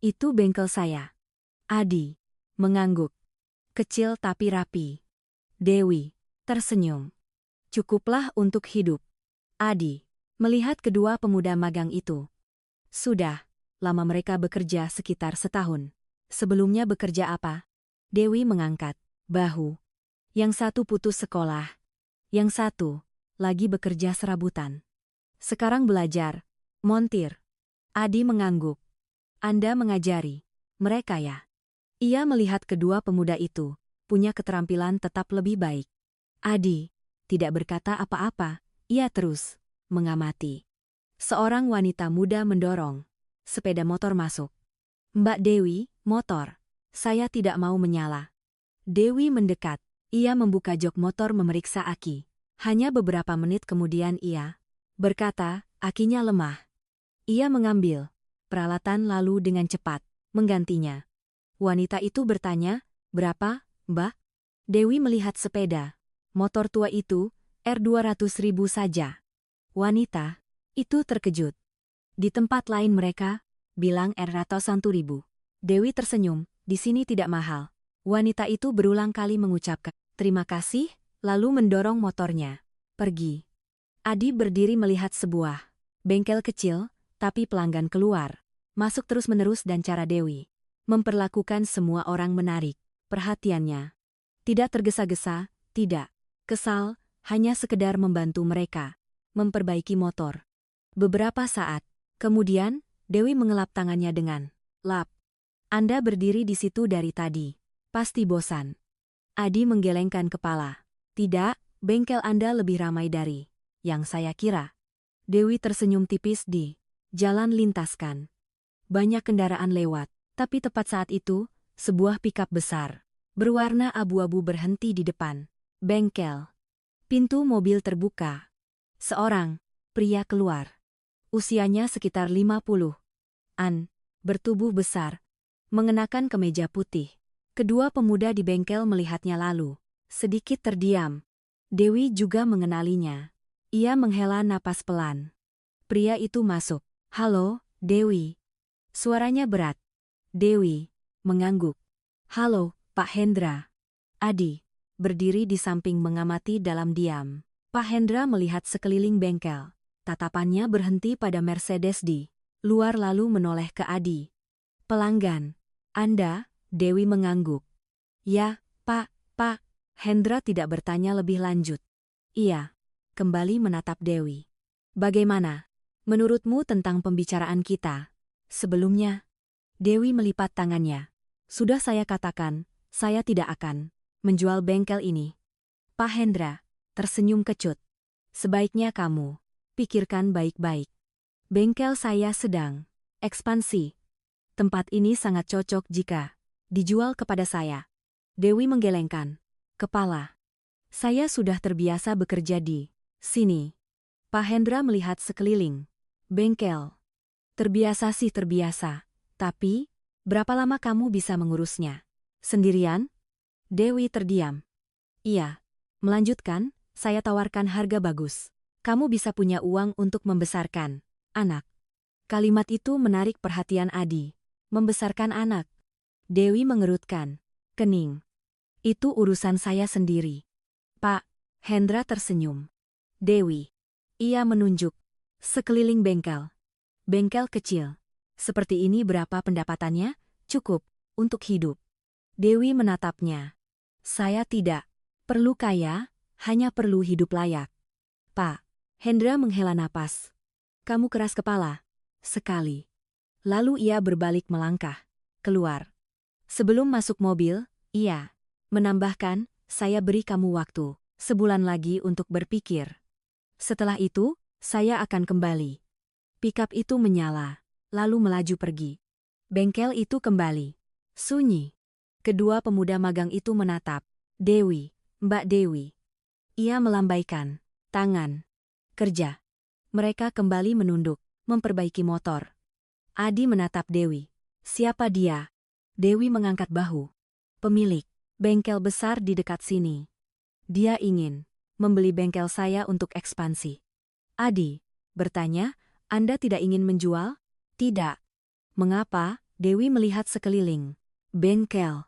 Itu bengkel saya. Adi mengangguk. Kecil tapi rapi. Dewi tersenyum. Cukuplah untuk hidup. Adi melihat kedua pemuda magang itu. Sudah lama mereka bekerja sekitar setahun. Sebelumnya bekerja apa? Dewi mengangkat bahu. Yang satu putus sekolah. Yang satu lagi bekerja serabutan. Sekarang belajar montir. Adi mengangguk. Anda mengajari mereka ya? Ia melihat kedua pemuda itu punya keterampilan tetap lebih baik. Adi tidak berkata apa-apa, ia terus mengamati. Seorang wanita muda mendorong sepeda motor masuk. Mbak Dewi, motor. Saya tidak mau menyala. Dewi mendekat. Ia membuka jok motor memeriksa aki. Hanya beberapa menit kemudian ia berkata, akinya lemah. Ia mengambil peralatan lalu dengan cepat menggantinya. Wanita itu bertanya, berapa, Mbak? Dewi melihat sepeda motor tua itu, R200.000 saja. Wanita itu terkejut. Di tempat lain mereka bilang R100.000. Dewi tersenyum, di sini tidak mahal. Wanita itu berulang kali mengucapkan terima kasih, lalu mendorong motornya pergi. Adi berdiri melihat sebuah bengkel kecil, tapi pelanggan keluar masuk terus-menerus dan cara Dewi memperlakukan semua orang menarik perhatiannya. Tidak tergesa-gesa, tidak kesal, hanya sekedar membantu mereka memperbaiki motor. Beberapa saat kemudian, Dewi mengelap tangannya dengan lap. Anda berdiri di situ dari tadi. Pasti bosan. Adi menggelengkan kepala. Tidak, bengkel Anda lebih ramai dari yang saya kira. Dewi tersenyum tipis di jalan lintaskan. Banyak kendaraan lewat, tapi tepat saat itu, sebuah pikap besar berwarna abu-abu berhenti di depan bengkel. Pintu mobil terbuka. Seorang pria keluar. Usianya sekitar 50-an, bertubuh besar, mengenakan kemeja putih. Kedua pemuda di bengkel melihatnya lalu sedikit terdiam. Dewi juga mengenalinya. Ia menghela napas pelan. Pria itu masuk. Halo, Dewi. Suaranya berat. Dewi mengangguk. Halo, Pak Hendra. Adi berdiri di samping mengamati dalam diam. Pak Hendra melihat sekeliling bengkel. Tatapannya berhenti pada Mercedes di luar lalu menoleh ke Adi. Pelanggan. Anda? Dewi mengangguk. Ya, Pak. Hendra tidak bertanya lebih lanjut. Ia kembali menatap Dewi. Bagaimana menurutmu tentang pembicaraan kita sebelumnya? Dewi melipat tangannya. Sudah saya katakan, saya tidak akan menjual bengkel ini. Pak Hendra tersenyum kecut. Sebaiknya kamu pikirkan baik-baik. Bengkel saya sedang ekspansi. Tempat ini sangat cocok jika dijual kepada saya. Dewi menggelengkan kepala. Saya sudah terbiasa bekerja di sini. Pak Hendra melihat sekeliling bengkel. Terbiasa sih terbiasa. Tapi, berapa lama kamu bisa mengurusnya? Sendirian? Dewi terdiam. Iya. Melanjutkan, saya tawarkan harga bagus. Kamu bisa punya uang untuk membesarkan anak. Kalimat itu menarik perhatian Adi. Membesarkan anak. Dewi mengerutkan kening. Itu urusan saya sendiri. Pak. Hendra tersenyum. Dewi. Ia menunjuk sekeliling bengkel. Bengkel kecil. Seperti ini berapa pendapatannya? Cukup untuk hidup. Dewi menatapnya. Saya tidak perlu kaya, hanya perlu hidup layak. Pak. Hendra menghela napas. Kamu keras kepala. Sekali. Lalu ia berbalik melangkah keluar. Sebelum masuk mobil, ia menambahkan, saya beri kamu waktu sebulan lagi untuk berpikir. Setelah itu, saya akan kembali. Pikap itu menyala, lalu melaju pergi. Bengkel itu kembali. Sunyi. Kedua pemuda magang itu menatap. Dewi, Mbak Dewi. Ia melambaikan tangan. Kerja. Mereka kembali menunduk, memperbaiki motor. Adi menatap Dewi. Siapa dia? Dewi mengangkat bahu. Pemilik bengkel besar di dekat sini. Dia ingin membeli bengkel saya untuk ekspansi. Adi bertanya, Anda tidak ingin menjual? Tidak. Mengapa? Dewi melihat sekeliling. Bengkel.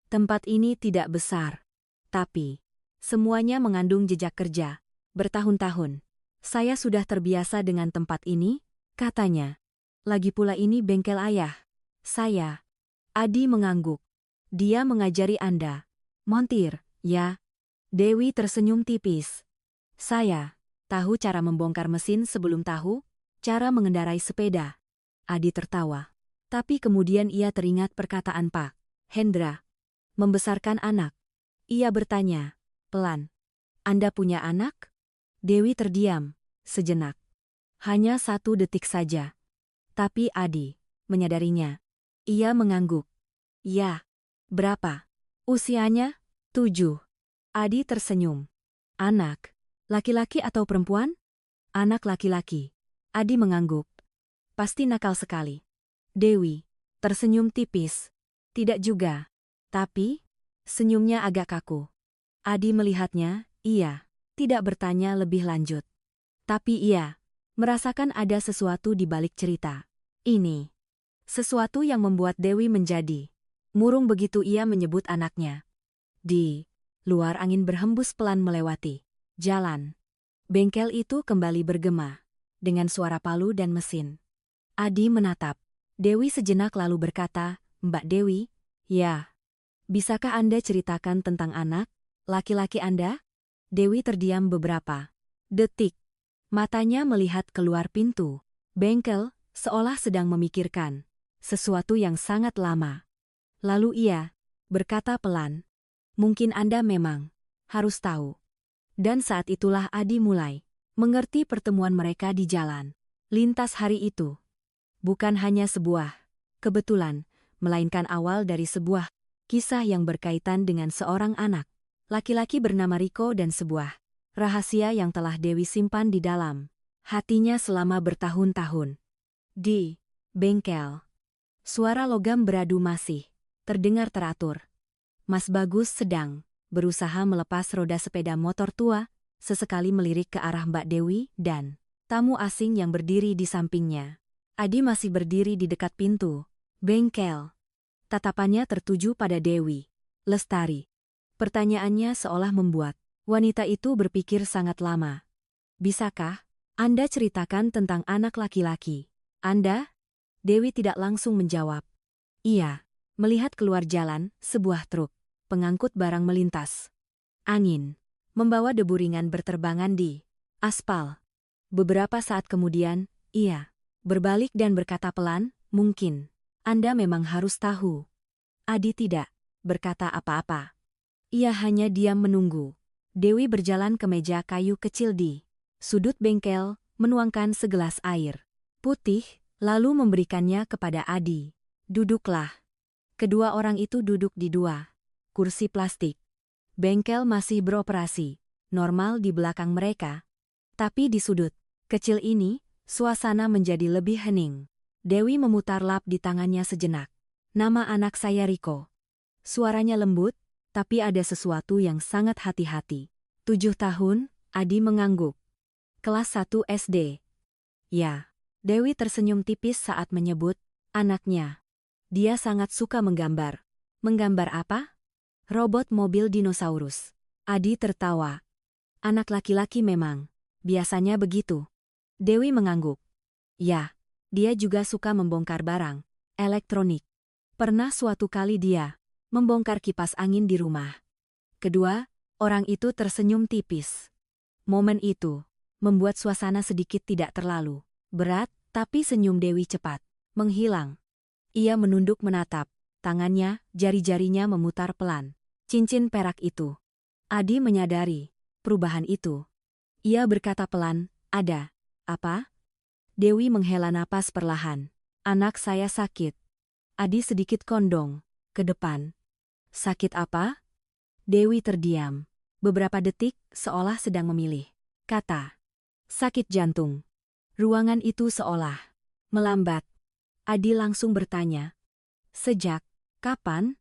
Tempat ini tidak besar. Tapi semuanya mengandung jejak kerja. Bertahun-tahun. Saya sudah terbiasa dengan tempat ini, katanya. Lagi pula ini bengkel ayah. Saya. Adi mengangguk. Dia mengajari Anda montir, ya? Dewi tersenyum tipis. Saya tahu cara membongkar mesin sebelum tahu cara mengendarai sepeda. Adi tertawa. Tapi kemudian ia teringat perkataan Pak Hendra. Membesarkan anak. Ia bertanya, pelan. Anda punya anak? Dewi terdiam sejenak. Hanya 1 detik saja. Tapi Adi menyadarinya. Ia mengangguk. Ya. Berapa? Usianya? 7. Adi tersenyum. Anak. Laki-laki atau perempuan? Anak laki-laki. Adi mengangguk. Pasti nakal sekali. Dewi tersenyum tipis. Tidak juga. Tapi senyumnya agak kaku. Adi melihatnya, ia tidak bertanya lebih lanjut. Tapi ia merasakan ada sesuatu di balik cerita ini. Sesuatu yang membuat Dewi menjadi murung begitu ia menyebut anaknya. Di luar angin berhembus pelan melewati jalan. Bengkel itu kembali bergema dengan suara palu dan mesin. Adi menatap Dewi sejenak lalu berkata, Mbak Dewi, ya. Bisakah Anda ceritakan tentang anak laki-laki Anda? Dewi terdiam beberapa detik. Matanya melihat keluar pintu bengkel seolah sedang memikirkan sesuatu yang sangat lama. Lalu ia berkata pelan, mungkin Anda memang harus tahu. Dan saat itulah Adi mulai mengerti pertemuan mereka di jalan lintas hari itu. Bukan hanya sebuah kebetulan, melainkan awal dari sebuah kisah yang berkaitan dengan seorang anak laki-laki bernama Riko dan sebuah rahasia yang telah Dewi simpan di dalam hatinya selama bertahun-tahun. Di bengkel, suara logam beradu masih terdengar teratur. Mas Bagus sedang berusaha melepas roda sepeda motor tua, sesekali melirik ke arah Mbak Dewi dan tamu asing yang berdiri di sampingnya. Adi masih berdiri di dekat pintu bengkel. Tatapannya tertuju pada Dewi Lestari. Pertanyaannya seolah membuat wanita itu berpikir sangat lama. Bisakah Anda ceritakan tentang anak laki-laki Anda? Dewi tidak langsung menjawab. Iya. Melihat keluar jalan, sebuah truk pengangkut barang melintas. Angin membawa debu ringan berterbangan di aspal. Beberapa saat kemudian, ia berbalik dan berkata pelan, mungkin Anda memang harus tahu. Adi tidak berkata apa-apa. Ia hanya diam menunggu. Dewi berjalan ke meja kayu kecil di sudut bengkel, menuangkan segelas air putih, lalu memberikannya kepada Adi. Duduklah. Kedua orang itu duduk di 2 kursi plastik. Bengkel masih beroperasi normal di belakang mereka. Tapi di sudut kecil ini, suasana menjadi lebih hening. Dewi memutar lap di tangannya sejenak. Nama anak saya Riko. Suaranya lembut, tapi ada sesuatu yang sangat hati-hati. 7 tahun, Adi mengangguk. Kelas 1 SD. Ya. Dewi tersenyum tipis saat menyebut anaknya. Dia sangat suka menggambar. Menggambar apa? Robot mobil dinosaurus. Adi tertawa. Anak laki-laki memang. Biasanya begitu. Dewi mengangguk. Ya, dia juga suka membongkar barang elektronik. Pernah suatu kali dia membongkar kipas angin di rumah. Kedua, orang itu tersenyum tipis. Momen itu membuat suasana sedikit tidak terlalu berat, tapi senyum Dewi cepat menghilang. Ia menunduk menatap, tangannya, jari-jarinya memutar pelan cincin perak itu. Adi menyadari perubahan itu. Ia berkata pelan, ada apa? Dewi menghela napas perlahan. Anak saya sakit. Adi sedikit kondong. Ke depan. Sakit apa? Dewi terdiam. Beberapa detik, seolah sedang memilih. Kata. Sakit jantung. Ruangan itu seolah melambat. Adi langsung bertanya. Sejak kapan?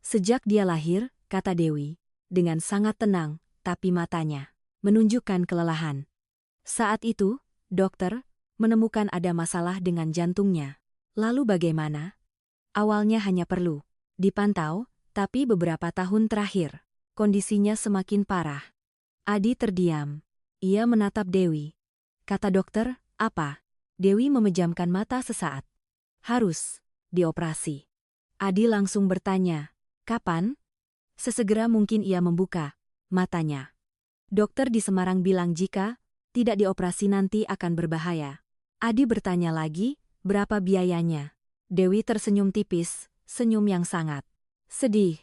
Sejak dia lahir, kata Dewi. Dengan sangat tenang, tapi matanya menunjukkan kelelahan. Saat itu, dokter menemukan ada masalah dengan jantungnya. Lalu bagaimana? Awalnya hanya perlu dipantau, tapi beberapa tahun terakhir, kondisinya semakin parah. Adi terdiam. Ia menatap Dewi. Kata dokter, apa? Dewi memejamkan mata sesaat. Harus dioperasi. Adi langsung bertanya, kapan? Sesegera mungkin ia membuka matanya. Dokter di Semarang bilang jika tidak dioperasi nanti akan berbahaya. Adi bertanya lagi, berapa biayanya? Dewi tersenyum tipis, senyum yang sangat sedih.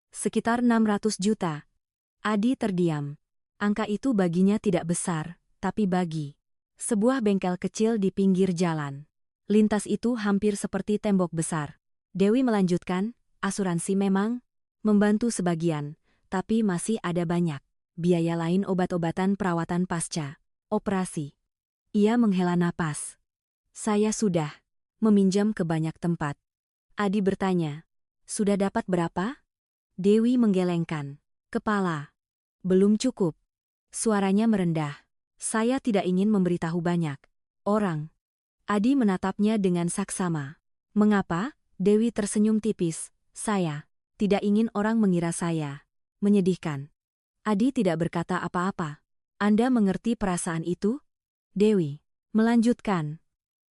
Sekitar 600 juta. Adi terdiam. Angka itu baginya tidak besar, tapi bagi sebuah bengkel kecil di pinggir jalan lintas itu hampir seperti tembok besar. Dewi melanjutkan, asuransi memang membantu sebagian, tapi masih ada banyak biaya lain obat-obatan perawatan pasca operasi. Ia menghela napas. Saya sudah meminjam ke banyak tempat. Adi bertanya, sudah dapat berapa? Dewi menggelengkan kepala. Belum cukup. Suaranya merendah. Saya tidak ingin memberitahu banyak orang. Adi menatapnya dengan saksama. Mengapa? Dewi tersenyum tipis. Saya tidak ingin orang mengira saya menyedihkan. Adi tidak berkata apa-apa. Anda mengerti perasaan itu? Dewi melanjutkan.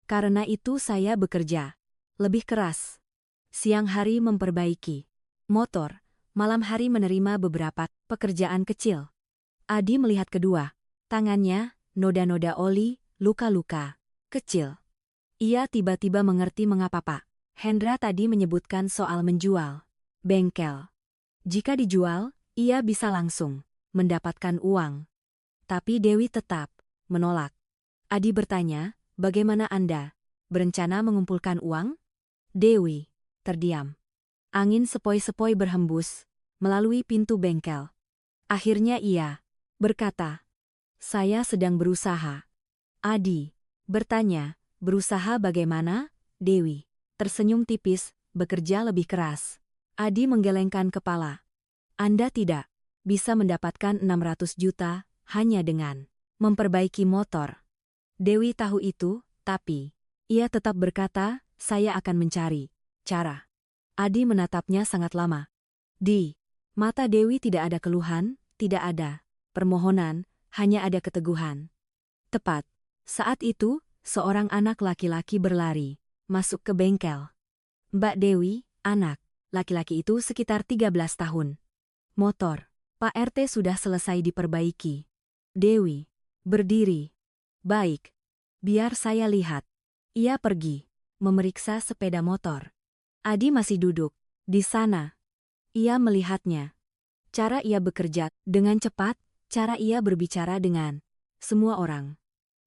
Karena itu saya bekerja lebih keras. Siang hari memperbaiki motor, malam hari menerima beberapa pekerjaan kecil. Adi melihat kedua tangannya, noda-noda oli, luka-luka kecil. Ia tiba-tiba mengerti mengapa Pak Hendra tadi menyebutkan soal menjual bengkel. Jika dijual, ia bisa langsung mendapatkan uang. Tapi Dewi tetap menolak. Adi bertanya, bagaimana Anda berencana mengumpulkan uang? Dewi terdiam. Angin sepoi-sepoi berhembus melalui pintu bengkel. Akhirnya ia berkata, saya sedang berusaha. Adi bertanya, berusaha bagaimana? Dewi tersenyum tipis, bekerja lebih keras. Adi menggelengkan kepala. Anda tidak bisa mendapatkan 600 juta hanya dengan memperbaiki motor. Dewi tahu itu, tapi ia tetap berkata, saya akan mencari cara. Adi menatapnya sangat lama. Di mata Dewi tidak ada keluhan, tidak ada permohonan, hanya ada keteguhan. Tepat saat itu, seorang anak laki-laki berlari masuk ke bengkel. Mbak Dewi, anak laki-laki itu sekitar 13 tahun. Motor Pak RT sudah selesai diperbaiki. Dewi berdiri. Baik, biar saya lihat. Ia pergi memeriksa sepeda motor. Adi masih duduk di sana. Ia melihatnya. Cara ia bekerja dengan cepat, cara ia berbicara dengan semua orang.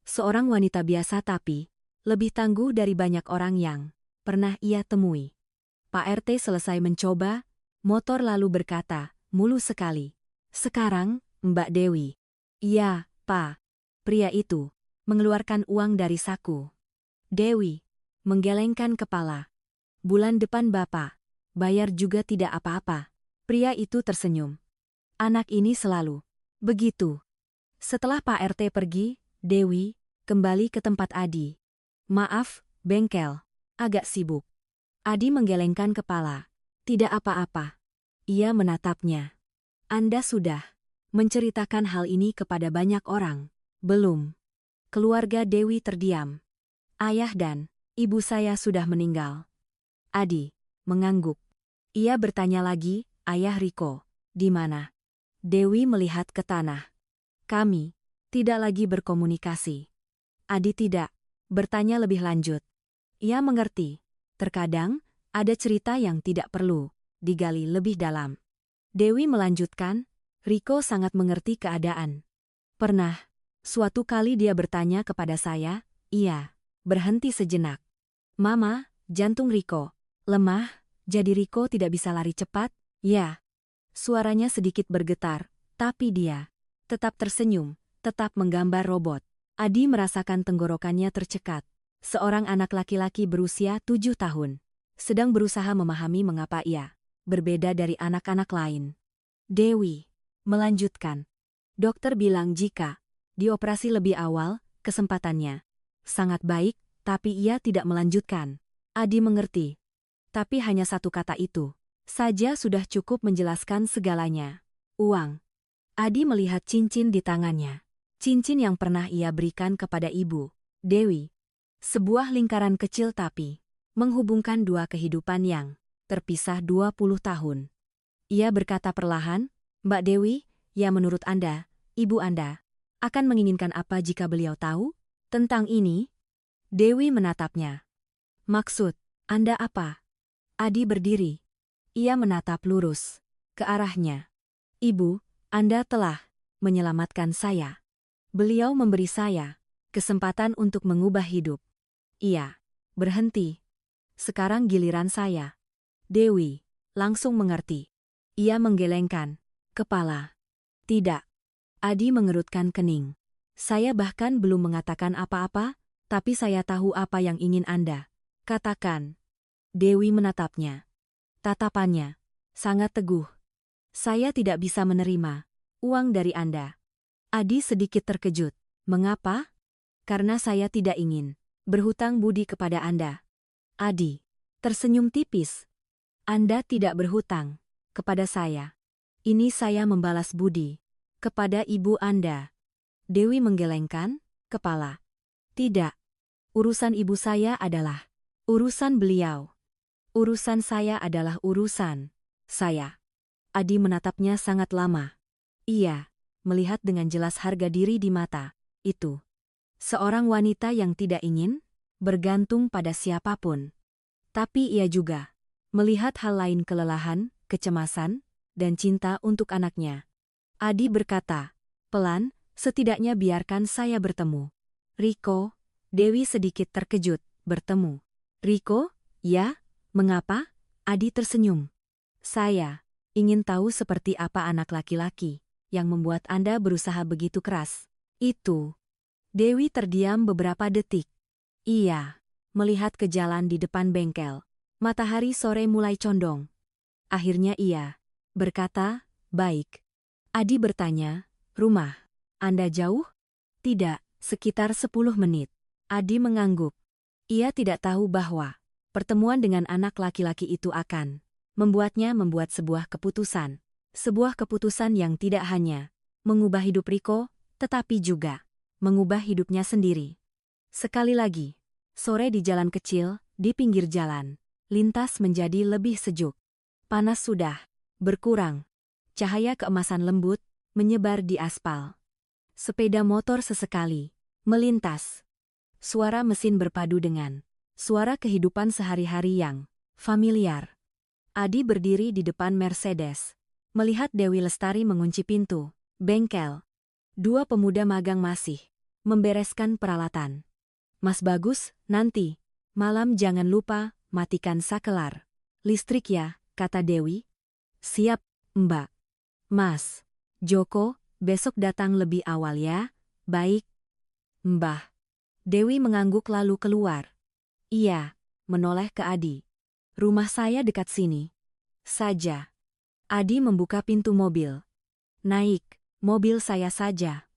Seorang wanita biasa tapi lebih tangguh dari banyak orang yang pernah ia temui. Pak RT selesai mencoba motor lalu berkata, mulus sekali. Sekarang, Mbak Dewi. Iya, Pak. Pria itu mengeluarkan uang dari saku. Dewi menggelengkan kepala. Bulan depan Bapak bayar juga tidak apa-apa. Pria itu tersenyum. Anak ini selalu begitu. Setelah Pak RT pergi, Dewi kembali ke tempat Adi. Maaf, bengkel. Agak sibuk. Adi menggelengkan kepala. Tidak apa-apa. Ia menatapnya. Anda sudah menceritakan hal ini kepada banyak orang. Belum. Keluarga Dewi terdiam. Ayah dan ibu saya sudah meninggal. Adi mengangguk. Ia bertanya lagi, Ayah Riko, di mana? Dewi melihat ke tanah. Kami tidak lagi berkomunikasi. Adi tidak bertanya lebih lanjut. Ia mengerti. Terkadang ada cerita yang tidak perlu digali lebih dalam. Dewi melanjutkan, Riko sangat mengerti keadaan. Pernah, suatu kali dia bertanya kepada saya, iya, berhenti sejenak. Mama, jantung Riko lemah, jadi Riko tidak bisa lari cepat, ya. Suaranya sedikit bergetar, tapi dia tetap tersenyum, tetap menggambar robot. Adi merasakan tenggorokannya tercekat. Seorang anak laki-laki berusia 7 tahun sedang berusaha memahami mengapa ia berbeda dari anak-anak lain. Dewi melanjutkan. Dokter bilang jika dioperasi lebih awal, kesempatannya sangat baik, tapi ia tidak melanjutkan. Adi mengerti. Tapi hanya satu kata itu saja sudah cukup menjelaskan segalanya. Uang. Adi melihat cincin di tangannya. Cincin yang pernah ia berikan kepada ibu, Dewi. Sebuah lingkaran kecil tapi menghubungkan dua kehidupan yang terpisah 20 tahun. Ia berkata perlahan, Mbak Dewi, ya menurut Anda, ibu Anda, akan menginginkan apa jika beliau tahu tentang ini? Dewi menatapnya. Maksud Anda apa? Adi berdiri. Ia menatap lurus ke arahnya. Ibu, Anda telah menyelamatkan saya. Beliau memberi saya kesempatan untuk mengubah hidup. Ia berhenti. Sekarang giliran saya. Dewi langsung mengerti. Ia menggelengkan kepala. Tidak. Adi mengerutkan kening. Saya bahkan belum mengatakan apa-apa, tapi saya tahu apa yang ingin Anda katakan. Dewi menatapnya. Tatapannya sangat teguh. Saya tidak bisa menerima uang dari Anda. Adi sedikit terkejut. Mengapa? Karena saya tidak ingin berhutang budi kepada Anda. Adi tersenyum tipis. Anda tidak berhutang kepada saya. Ini saya membalas budi kepada ibu Anda. Dewi menggelengkan kepala. Tidak. Urusan ibu saya adalah urusan beliau. Urusan saya adalah urusan saya. Adi menatapnya sangat lama. Ia melihat dengan jelas harga diri di mata itu. Seorang wanita yang tidak ingin bergantung pada siapapun. Tapi ia juga melihat hal lain, kelelahan, kecemasan, dan cinta untuk anaknya. Adi berkata, pelan, setidaknya biarkan saya bertemu. Riko, Dewi sedikit terkejut, bertemu. Riko, ya? Mengapa? Adi tersenyum. Saya ingin tahu seperti apa anak laki-laki yang membuat Anda berusaha begitu keras. Itu. Dewi terdiam beberapa detik. Ia melihat ke jalan di depan bengkel. Matahari sore mulai condong. Akhirnya ia berkata, baik. Adi bertanya, rumah Anda jauh? Tidak, sekitar 10 menit. Adi mengangguk. Ia tidak tahu bahwa pertemuan dengan anak laki-laki itu akan membuatnya membuat sebuah keputusan. Sebuah keputusan yang tidak hanya mengubah hidup Riko, tetapi juga mengubah hidupnya sendiri. Sekali lagi, sore di jalan kecil, di pinggir jalan, lintas menjadi lebih sejuk. Panas sudah berkurang. Cahaya keemasan lembut menyebar di aspal. Sepeda motor sesekali melintas. Suara mesin berpadu dengan suara kehidupan sehari-hari yang familiar. Adi berdiri di depan Mercedes, melihat Dewi Lestari mengunci pintu bengkel. Dua pemuda magang masih membereskan peralatan. Mas Bagus, nanti malam jangan lupa matikan sakelar listrik ya, kata Dewi. Siap, Mbak. Mas Joko, besok datang lebih awal ya. Baik, Mbah. Dewi mengangguk lalu keluar. Ia menoleh ke Adi. Rumah saya dekat sini saja. Adi membuka pintu mobil. Naik mobil saya saja.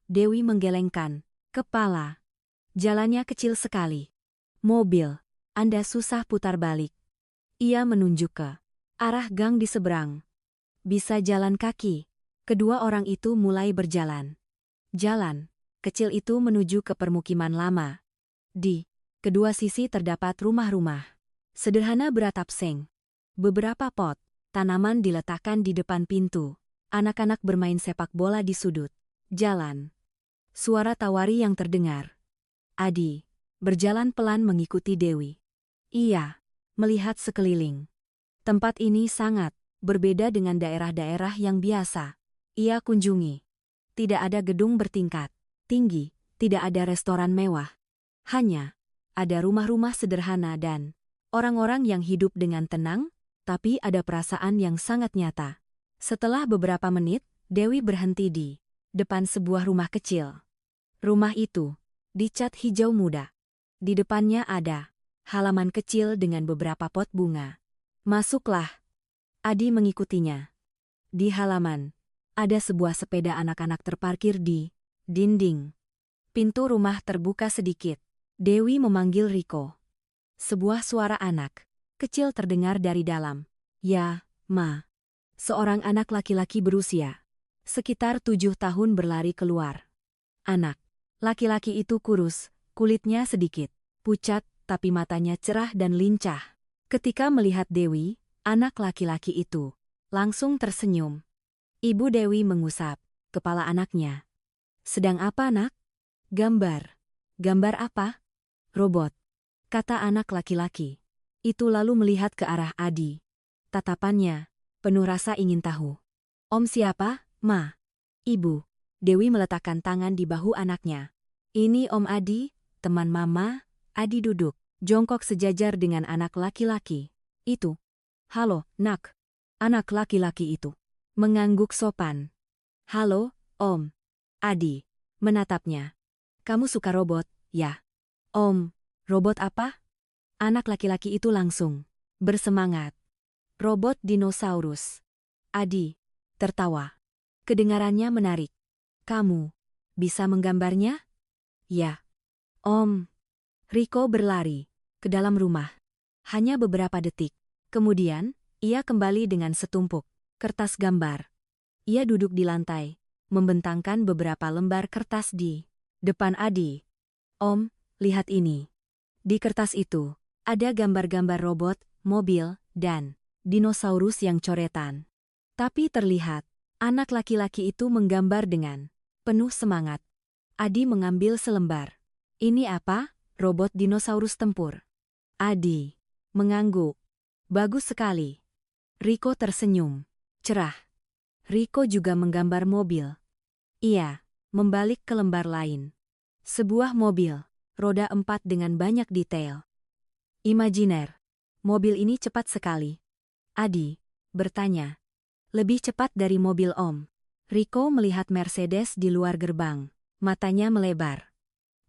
Dewi menggelengkan kepala. Jalannya kecil sekali. Mobil, Anda susah putar balik. Ia menunjuk ke arah gang di seberang. Bisa jalan kaki. Kedua orang itu mulai berjalan. Jalan kecil itu menuju ke permukiman lama. Di kedua sisi terdapat rumah-rumah sederhana beratap seng. Beberapa pot tanaman diletakkan di depan pintu. Anak-anak bermain sepak bola di sudut jalan. Suara tawari yang terdengar. Adi berjalan pelan mengikuti Dewi. Ia melihat sekeliling. Tempat ini sangat berbeda dengan daerah-daerah yang biasa ia kunjungi. Tidak ada gedung bertingkat tinggi, tidak ada restoran mewah. Hanya ada rumah-rumah sederhana dan orang-orang yang hidup dengan tenang, tapi ada perasaan yang sangat nyata. Setelah beberapa menit, Dewi berhenti di depan sebuah rumah kecil. Rumah itu dicat hijau muda. Di depannya ada halaman kecil dengan beberapa pot bunga. Masuklah. Adi mengikutinya. Di halaman, ada sebuah sepeda anak-anak terparkir di dinding. Pintu rumah terbuka sedikit. Dewi memanggil Riko. Sebuah suara anak kecil terdengar dari dalam. Ya, Ma. Seorang anak laki-laki berusia sekitar 7 tahun berlari keluar. Anak laki-laki itu kurus, kulitnya sedikit pucat, tapi matanya cerah dan lincah. Ketika melihat Dewi, anak laki-laki itu langsung tersenyum. Ibu Dewi mengusap kepala anaknya. Sedang apa, Nak? Gambar. Gambar apa? Robot, kata anak laki-laki. Itu lalu melihat ke arah Adi. Tatapannya penuh rasa ingin tahu. Om siapa, Ma? Ibu. Dewi meletakkan tangan di bahu anaknya. Ini Om Adi, teman Mama. Adi duduk, jongkok sejajar dengan anak laki-laki itu. Halo, Nak. Anak laki-laki itu mengangguk sopan. Halo, Om. Adi menatapnya. Kamu suka robot, ya? Om, robot apa? Anak laki-laki itu langsung bersemangat. Robot dinosaurus. Adi tertawa. Kedengarannya menarik. Kamu bisa menggambarnya? Ya. Om. Riko berlari ke dalam rumah. Hanya beberapa detik. Kemudian, ia kembali dengan setumpuk kertas gambar. Ia duduk di lantai, membentangkan beberapa lembar kertas di depan Adi. Om, lihat ini. Di kertas itu, ada gambar-gambar robot, mobil, dan dinosaurus yang coretan. Tapi terlihat, anak laki-laki itu menggambar dengan penuh semangat. Adi mengambil selembar. Ini apa? Robot dinosaurus tempur. Adi mengangguk. Bagus sekali. Riko tersenyum. Cerah. Riko juga menggambar mobil. Ia membalik ke lembar lain. Sebuah mobil, roda 4 dengan banyak detail. Imajiner. Mobil ini cepat sekali. Adi bertanya. Lebih cepat dari mobil Om. Riko melihat Mercedes di luar gerbang. Matanya melebar.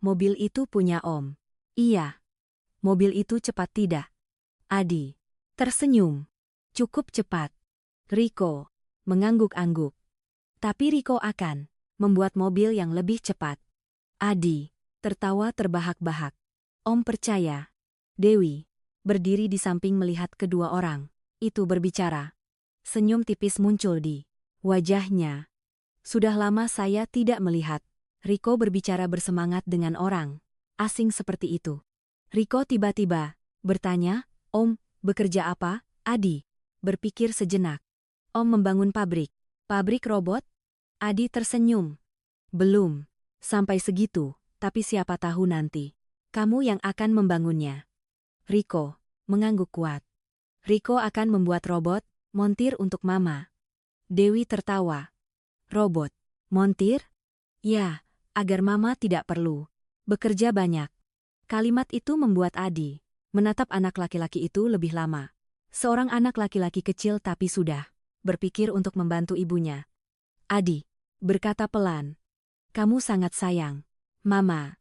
Mobil itu punya Om. Iya. Mobil itu cepat tidak? Adi tersenyum. Cukup cepat. Riko mengangguk-angguk. Tapi Riko akan membuat mobil yang lebih cepat. Adi tertawa terbahak-bahak. Om percaya. Dewi berdiri di samping melihat kedua orang itu berbicara. Senyum tipis muncul di wajahnya. Sudah lama saya tidak melihat Riko berbicara bersemangat dengan orang asing seperti itu. Riko tiba-tiba bertanya, Om, bekerja apa? Adi berpikir sejenak. Om membangun pabrik. Pabrik robot? Adi tersenyum. Belum sampai segitu, tapi siapa tahu nanti kamu yang akan membangunnya. Riko mengangguk kuat. Riko akan membuat robot montir untuk Mama. Dewi tertawa. Robot montir? Ya, agar Mama tidak perlu bekerja banyak. Kalimat itu membuat Adi menatap anak laki-laki itu lebih lama. Seorang anak laki-laki kecil tapi sudah berpikir untuk membantu ibunya. Adi berkata pelan. Kamu sangat sayang, Mama.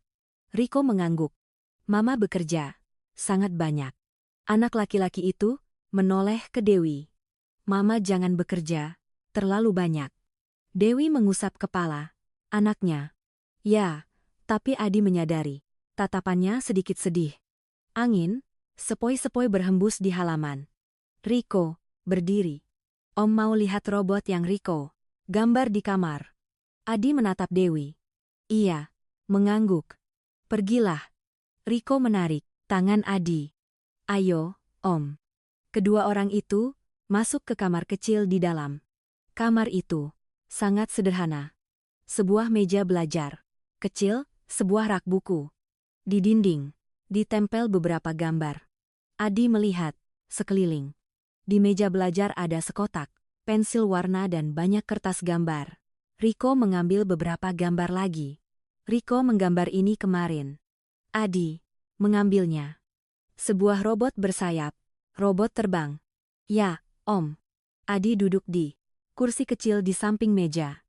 Riko mengangguk. Mama bekerja sangat banyak. Anak laki-laki itu menoleh ke Dewi. Mama jangan bekerja terlalu banyak. Dewi mengusap kepala. Anaknya. Ya, tapi Adi menyadari. Tatapannya sedikit sedih. Angin sepoi-sepoi berhembus di halaman. Riko berdiri. Om mau lihat robot yang Riko gambar di kamar. Adi menatap Dewi. Iya, mengangguk. Pergilah. Riko menarik tangan Adi. Ayo, Om. Kedua orang itu masuk ke kamar kecil di dalam. Kamar itu sangat sederhana. Sebuah meja belajar kecil, sebuah rak buku. Di dinding ditempel beberapa gambar. Adi melihat sekeliling. Di meja belajar ada sekotak, pensil warna dan banyak kertas gambar. Riko mengambil beberapa gambar lagi. Riko menggambar ini kemarin. Adi mengambilnya. Sebuah robot bersayap. Robot terbang. Ya, Om. Adi duduk di kursi kecil di samping meja.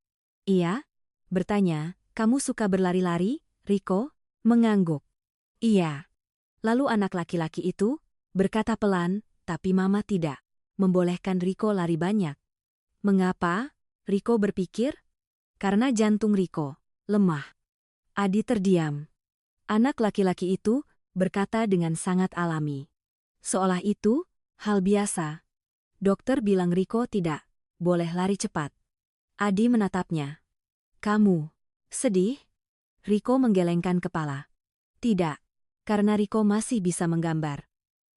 Iya? Bertanya, kamu suka berlari-lari, Riko? Mengangguk. Iya. Lalu anak laki-laki itu berkata pelan, tapi Mama tidak membolehkan Riko lari banyak. Mengapa? Riko berpikir. Karena jantung Riko lemah. Adi terdiam. Anak laki-laki itu berkata dengan sangat alami. Seolah itu hal biasa. Dokter bilang Riko tidak boleh lari cepat. Adi menatapnya. Kamu sedih? Riko menggelengkan kepala. Tidak, karena Riko masih bisa menggambar.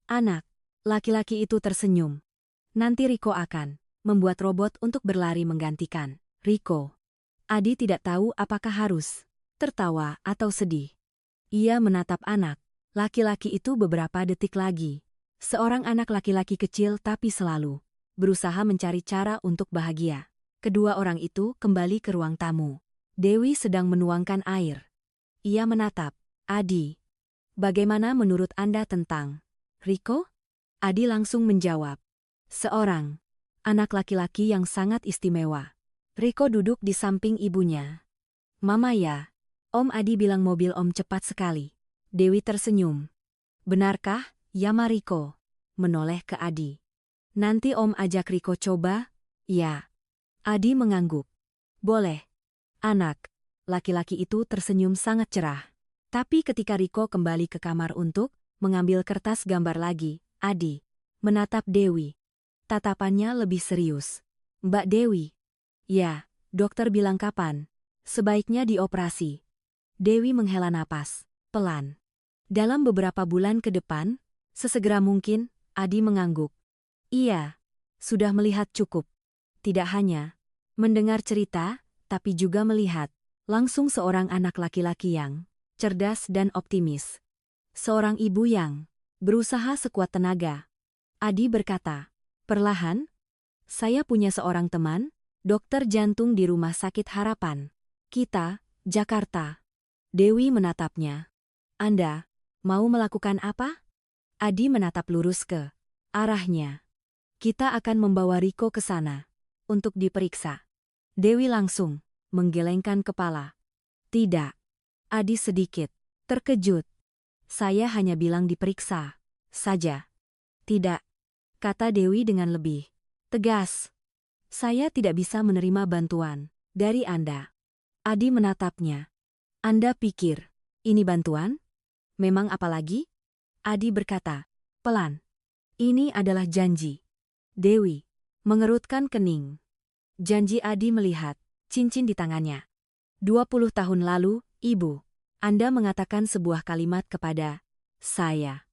Anak laki-laki itu tersenyum. Nanti Riko akan membuat robot untuk berlari menggantikan Riko. Adi tidak tahu apakah harus tertawa atau sedih. Ia menatap anak laki-laki itu beberapa detik lagi. Seorang anak laki-laki kecil tapi selalu berusaha mencari cara untuk bahagia. Kedua orang itu kembali ke ruang tamu. Dewi sedang menuangkan air. Ia menatap Adi. Bagaimana menurut Anda tentang Riko? Adi langsung menjawab. Seorang anak laki-laki yang sangat istimewa. Riko duduk di samping ibunya. Mama ya. Om Adi bilang mobil Om cepat sekali. Dewi tersenyum. Benarkah, Yama Riko? Menoleh ke Adi. Nanti Om ajak Riko coba? Ya. Adi mengangguk. Boleh. Anak laki-laki itu tersenyum sangat cerah. Tapi ketika Riko kembali ke kamar untuk mengambil kertas gambar lagi, Adi menatap Dewi. Tatapannya lebih serius. Mbak Dewi. Ya, dokter bilang kapan? Sebaiknya dioperasi. Dewi menghela napas, pelan. Dalam beberapa bulan ke depan, sesegera mungkin, Adi mengangguk. Iya, sudah melihat cukup. Tidak hanya mendengar cerita, tapi juga melihat langsung seorang anak laki-laki yang cerdas dan optimis. Seorang ibu yang berusaha sekuat tenaga. Adi berkata, perlahan, saya punya seorang teman, dokter jantung di Rumah Sakit Harapan Kita, Jakarta. Dewi menatapnya. Anda mau melakukan apa? Adi menatap lurus ke arahnya. Kita akan membawa Riko ke sana untuk diperiksa. Dewi langsung menggelengkan kepala. Tidak. Adi sedikit terkejut. Saya hanya bilang diperiksa saja. Tidak, kata Dewi dengan lebih tegas. Saya tidak bisa menerima bantuan dari Anda. Adi menatapnya. Anda pikir ini bantuan? Memang apalagi? Adi berkata pelan. Ini adalah janji. Dewi mengerutkan kening. Janji. Adi melihat cincin di tangannya. 20 tahun lalu, Ibu, Anda mengatakan sebuah kalimat kepada saya.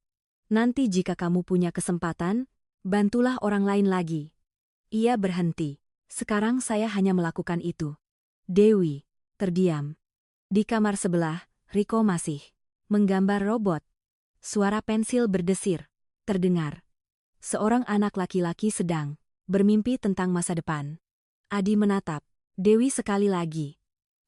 Nanti jika kamu punya kesempatan, bantulah orang lain lagi. Ia berhenti. Sekarang saya hanya melakukan itu. Dewi terdiam. Di kamar sebelah, Riko masih menggambar robot. Suara pensil berdesir terdengar. Seorang anak laki-laki sedang bermimpi tentang masa depan. Adi menatap Dewi sekali lagi.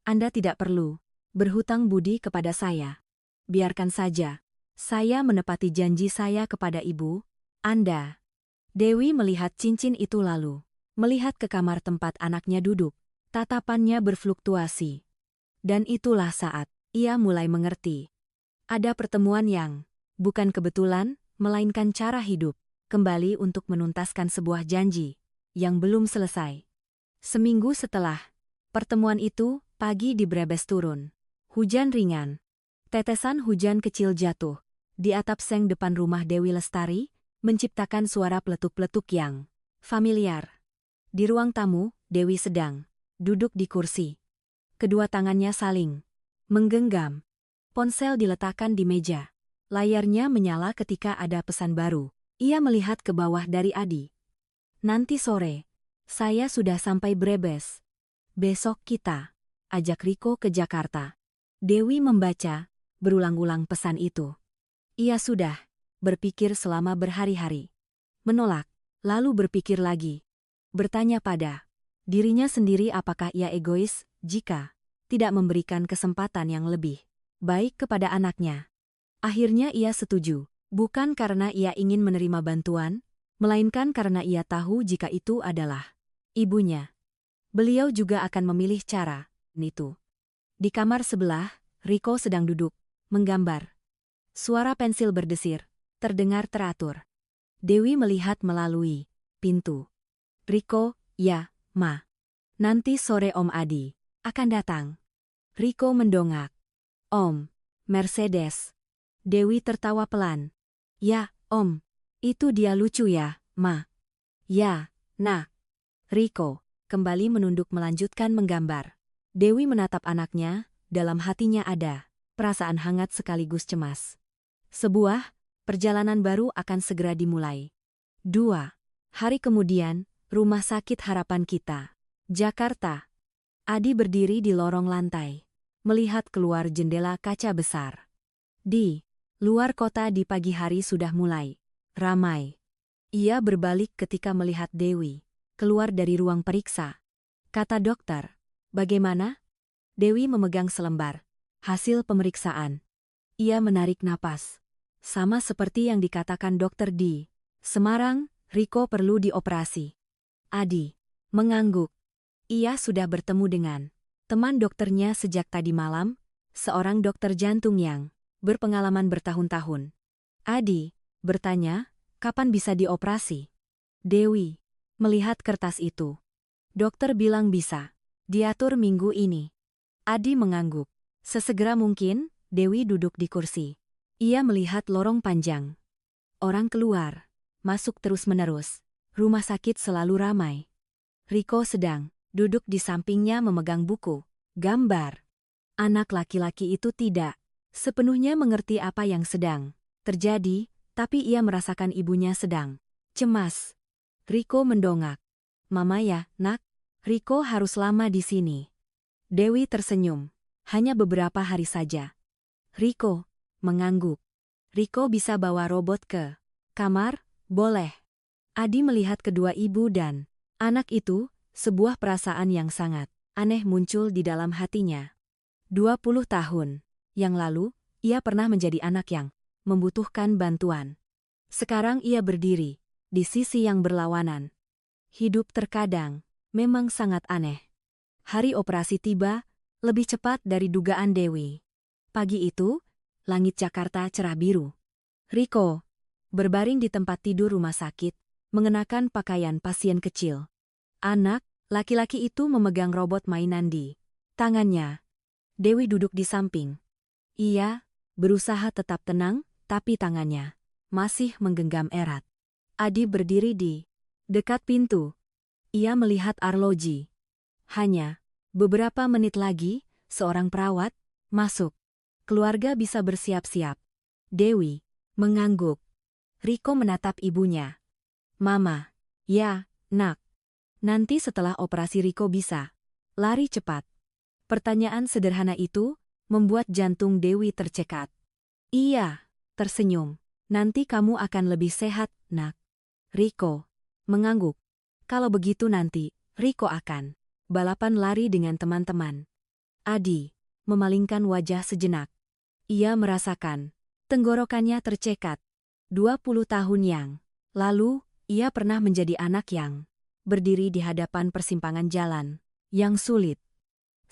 Anda tidak perlu berhutang budi kepada saya. Biarkan saja saya menepati janji saya kepada ibu, Anda. Dewi melihat cincin itu lalu melihat ke kamar tempat anaknya duduk. Tatapannya berfluktuasi. Dan itulah saat ia mulai mengerti. Ada pertemuan yang bukan kebetulan, melainkan cara hidup, kembali untuk menuntaskan sebuah janji yang belum selesai. Seminggu setelah pertemuan itu, pagi di Brebes turun. Hujan ringan. Tetesan hujan kecil jatuh di atap seng depan rumah Dewi Lestari, menciptakan suara peletuk-peletuk yang familiar. Di ruang tamu, Dewi sedang duduk di kursi. Kedua tangannya saling menggenggam. Ponsel diletakkan di meja. Layarnya menyala ketika ada pesan baru. Ia melihat ke bawah dari Adi. Nanti sore, saya sudah sampai Brebes. Besok kita ajak Riko ke Jakarta. Dewi membaca berulang-ulang pesan itu. Ia sudah berpikir selama berhari-hari. Menolak, lalu berpikir lagi. Bertanya pada dirinya sendiri apakah ia egois jika tidak memberikan kesempatan yang lebih baik kepada anaknya. Akhirnya ia setuju, bukan karena ia ingin menerima bantuan, melainkan karena ia tahu jika itu adalah ibunya. Beliau juga akan memilih cara itu. Di kamar sebelah, Riko sedang duduk, menggambar. Suara pensil berdesir, terdengar teratur. Dewi melihat melalui pintu. Riko, ya, Ma. Nanti sore Om Adi akan datang. Riko mendongak. Om, Mercedes. Dewi tertawa pelan. Ya, Om. Itu dia lucu ya, Ma. Ya, Nak. Riko kembali menunduk melanjutkan menggambar. Dewi menatap anaknya, dalam hatinya ada perasaan hangat sekaligus cemas. Sebuah perjalanan baru akan segera dimulai. 2 hari kemudian, Rumah Sakit Harapan Kita, Jakarta. Adi berdiri di lorong lantai, melihat keluar jendela kaca besar. Di luar kota di pagi hari sudah mulai ramai. Ia berbalik ketika melihat Dewi keluar dari ruang periksa. Kata dokter, "Bagaimana?" Dewi memegang selembar hasil pemeriksaan. Ia menarik napas. Sama seperti yang dikatakan dokter di Semarang, Riko perlu dioperasi. Adi mengangguk. Ia sudah bertemu dengan teman dokternya sejak tadi malam, seorang dokter jantung yang berpengalaman bertahun-tahun. Adi bertanya, kapan bisa dioperasi? Dewi melihat kertas itu. Dokter bilang bisa diatur minggu ini. Adi mengangguk. Sesegera mungkin, Dewi duduk di kursi. Ia melihat lorong panjang. Orang keluar, masuk terus-menerus. Rumah sakit selalu ramai. Riko sedang duduk di sampingnya memegang buku gambar. Anak laki-laki itu tidak sepenuhnya mengerti apa yang sedang terjadi, tapi ia merasakan ibunya sedang cemas. Riko mendongak. Mama ya, Nak. Riko harus lama di sini. Dewi tersenyum. Hanya beberapa hari saja. Riko mengangguk. Riko bisa bawa robot ke kamar? Boleh. Adi melihat kedua ibu dan anak itu, sebuah perasaan yang sangat aneh muncul di dalam hatinya. 20 tahun yang lalu, ia pernah menjadi anak yang membutuhkan bantuan. Sekarang ia berdiri di sisi yang berlawanan. Hidup terkadang memang sangat aneh. Hari operasi tiba, lebih cepat dari dugaan Dewi. Pagi itu, langit Jakarta cerah biru. Riko berbaring di tempat tidur rumah sakit, mengenakan pakaian pasien kecil. Anak laki-laki itu memegang robot mainan di tangannya. Dewi duduk di samping. Ia berusaha tetap tenang, tapi tangannya masih menggenggam erat. Adi berdiri di dekat pintu. Ia melihat arloji. Hanya beberapa menit lagi, seorang perawat masuk. Keluarga bisa bersiap-siap. Dewi mengangguk. Riko menatap ibunya. Mama, ya, Nak. Nanti setelah operasi Riko bisa lari cepat. Pertanyaan sederhana itu membuat jantung Dewi tercekat. Iya, tersenyum. Nanti kamu akan lebih sehat, Nak. Riko mengangguk. Kalau begitu nanti, Riko akan balapan lari dengan teman-teman. Adi memalingkan wajah sejenak. Ia merasakan tenggorokannya tercekat. 20 tahun yang lalu, ia pernah menjadi anak yang berdiri di hadapan persimpangan jalan yang sulit.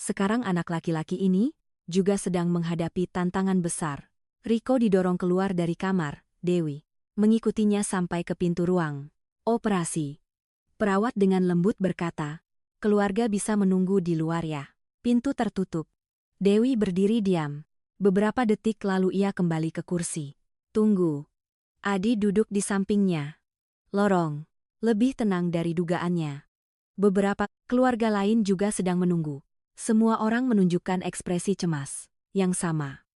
Sekarang anak laki-laki ini juga sedang menghadapi tantangan besar. Riko didorong keluar dari kamar. Dewi mengikutinya sampai ke pintu ruang operasi. Perawat dengan lembut berkata, "Keluarga bisa menunggu di luar ya." Pintu tertutup. Dewi berdiri diam. Beberapa detik lalu ia kembali ke kursi. Tunggu. Adi duduk di sampingnya. Lorong lebih tenang dari dugaannya. Beberapa keluarga lain juga sedang menunggu. Semua orang menunjukkan ekspresi cemas yang sama.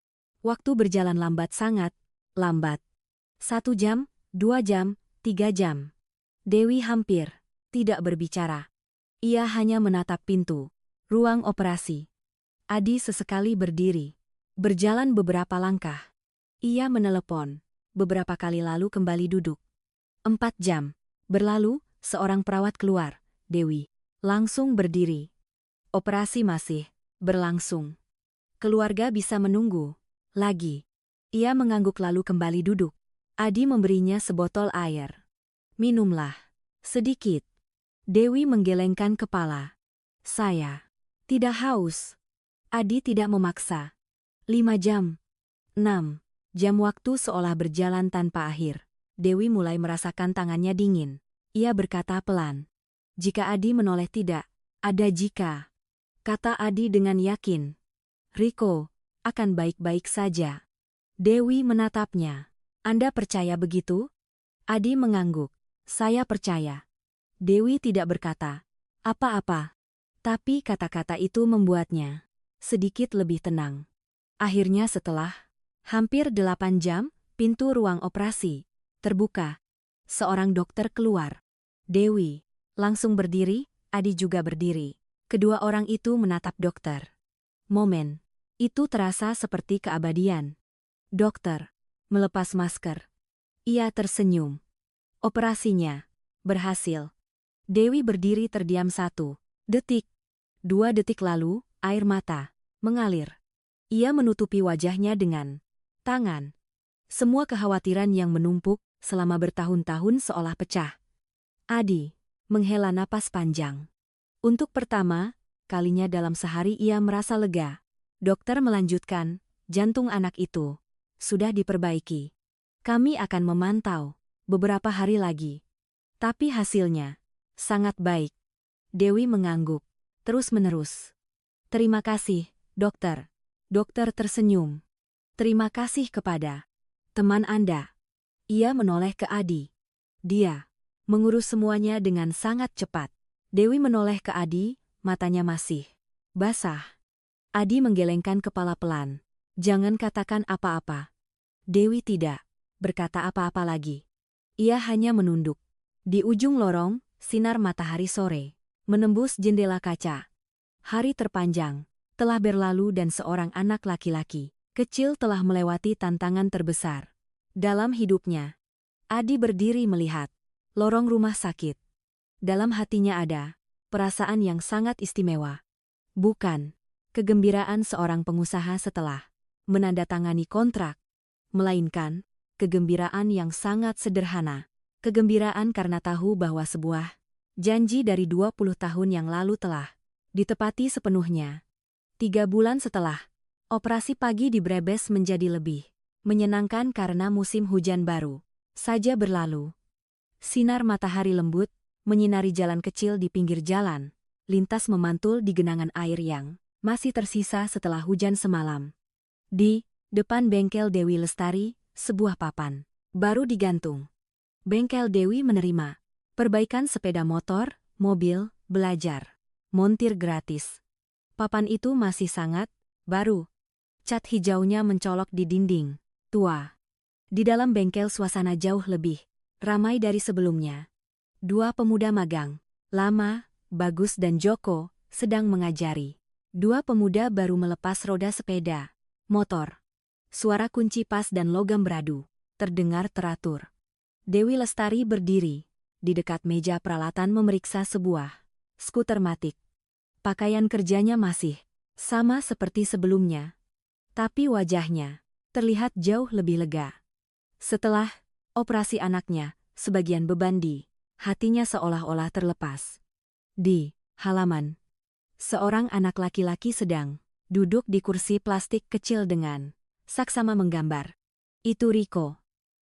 Waktu berjalan lambat, sangat lambat. 1 jam, 2 jam, 3 jam. Dewi hampir tidak berbicara. Ia hanya menatap pintu ruang operasi. Adi sesekali berdiri, berjalan beberapa langkah. Ia menelepon beberapa kali lalu kembali duduk. 4 jam berlalu, seorang perawat keluar. Dewi langsung berdiri. Operasi masih berlangsung. Keluarga bisa menunggu lagi. Ia mengangguk lalu kembali duduk. Adi memberinya sebotol air. Minumlah. Sedikit. Dewi menggelengkan kepala. Saya tidak haus. Adi tidak memaksa. 5 jam. 6 jam waktu seolah berjalan tanpa akhir. Dewi mulai merasakan tangannya dingin. Ia berkata pelan. Jika Adi menoleh tidak, ada jika. Kata Adi dengan yakin. Riko, akan baik-baik saja. Dewi menatapnya. Anda percaya begitu? Adi mengangguk. Saya percaya. Dewi tidak berkata apa-apa. Tapi kata-kata itu membuatnya sedikit lebih tenang. Akhirnya setelah hampir 8 jam, pintu ruang operasi terbuka. Seorang dokter keluar. Dewi langsung berdiri, Adi juga berdiri. Kedua orang itu menatap dokter. Momen itu terasa seperti keabadian. Dokter melepas masker. Ia tersenyum. Operasinya berhasil. Dewi berdiri terdiam 1 detik. 2 detik lalu, air mata mengalir. Ia menutupi wajahnya dengan tangan. Semua kekhawatiran yang menumpuk selama bertahun-tahun seolah pecah. Adi menghela napas panjang. Untuk pertama kalinya dalam sehari ia merasa lega. Dokter melanjutkan, jantung anak itu sudah diperbaiki. Kami akan memantau beberapa hari lagi. Tapi hasilnya sangat baik. Dewi mengangguk terus-menerus. Terima kasih, dokter. Dokter tersenyum. Terima kasih kepada teman Anda. Ia menoleh ke Adi. Dia mengurus semuanya dengan sangat cepat. Dewi menoleh ke Adi, matanya masih basah. Adi menggelengkan kepala pelan. Jangan katakan apa-apa. Dewi tidak berkata apa-apa lagi. Ia hanya menunduk. Di ujung lorong, sinar matahari sore menembus jendela kaca. Hari terpanjang telah berlalu dan seorang anak laki-laki kecil telah melewati tantangan terbesar dalam hidupnya. Adi berdiri melihat lorong rumah sakit. Dalam hatinya ada perasaan yang sangat istimewa. Bukan kegembiraan seorang pengusaha setelah menandatangani kontrak, melainkan kegembiraan yang sangat sederhana. Kegembiraan karena tahu bahwa sebuah janji dari 20 tahun yang lalu telah ditepati sepenuhnya. 3 bulan setelah, operasi pagi di Brebes menjadi lebih menyenangkan karena musim hujan baru saja berlalu. Sinar matahari lembut menyinari jalan kecil di pinggir jalan, lintas memantul di genangan air yang masih tersisa setelah hujan semalam. Di depan bengkel Dewi Lestari, sebuah papan baru digantung. Bengkel Dewi menerima perbaikan sepeda motor, mobil, belajar, montir gratis. Papan itu masih sangat baru. Cat hijaunya mencolok di dinding tua. Di dalam bengkel suasana jauh lebih ramai dari sebelumnya. 2 pemuda magang, Lama, Bagus dan Joko, sedang mengajari. 2 pemuda baru melepas roda sepeda motor. Suara kunci pas dan logam beradu terdengar teratur. Dewi Lestari berdiri di dekat meja peralatan memeriksa sebuah skuter matic. Pakaian kerjanya masih sama seperti sebelumnya, tapi wajahnya terlihat jauh lebih lega. Setelah operasi anaknya, sebagian beban di hatinya seolah-olah terlepas. Di halaman, seorang anak laki-laki sedang duduk di kursi plastik kecil dengan saksama menggambar. Itu Riko.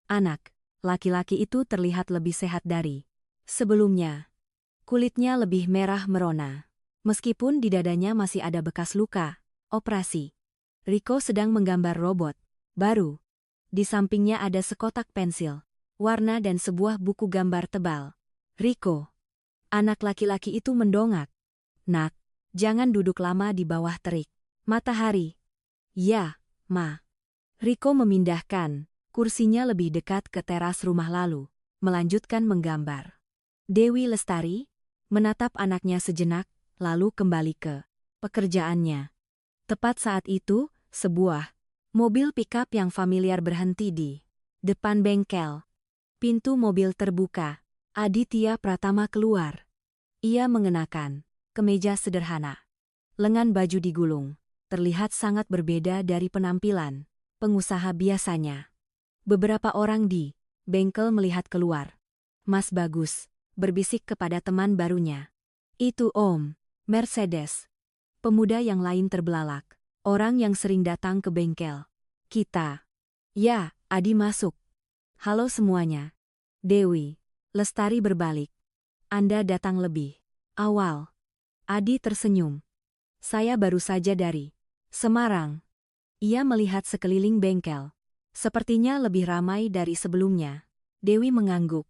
Anak laki-laki itu terlihat lebih sehat dari sebelumnya. Kulitnya lebih merah merona. Meskipun di dadanya masih ada bekas luka operasi. Riko sedang menggambar robot baru. Di sampingnya ada sekotak pensil warna dan sebuah buku gambar tebal. Riko. Anak laki-laki itu mendongak. Nak, jangan duduk lama di bawah terik matahari. Ya, Ma. Riko memindahkan kursinya lebih dekat ke teras rumah lalu melanjutkan menggambar. Dewi Lestari menatap anaknya sejenak, lalu kembali ke pekerjaannya. Tepat saat itu, sebuah mobil pikap yang familiar berhenti di depan bengkel. Pintu mobil terbuka. Aditya Pratama keluar. Ia mengenakan kemeja sederhana. Lengan baju digulung, terlihat sangat berbeda dari penampilan pengusaha biasanya. Beberapa orang di bengkel melihat keluar. Mas Bagus berbisik kepada teman barunya. Itu Om Mercedes. Pemuda yang lain terbelalak. Orang yang sering datang ke bengkel. Kita. Ya, Adi masuk. Halo semuanya. Dewi. Lestari berbalik. Anda datang lebih awal. Adi tersenyum. Saya baru saja dari Semarang. Ia melihat sekeliling bengkel. Sepertinya lebih ramai dari sebelumnya. Dewi mengangguk.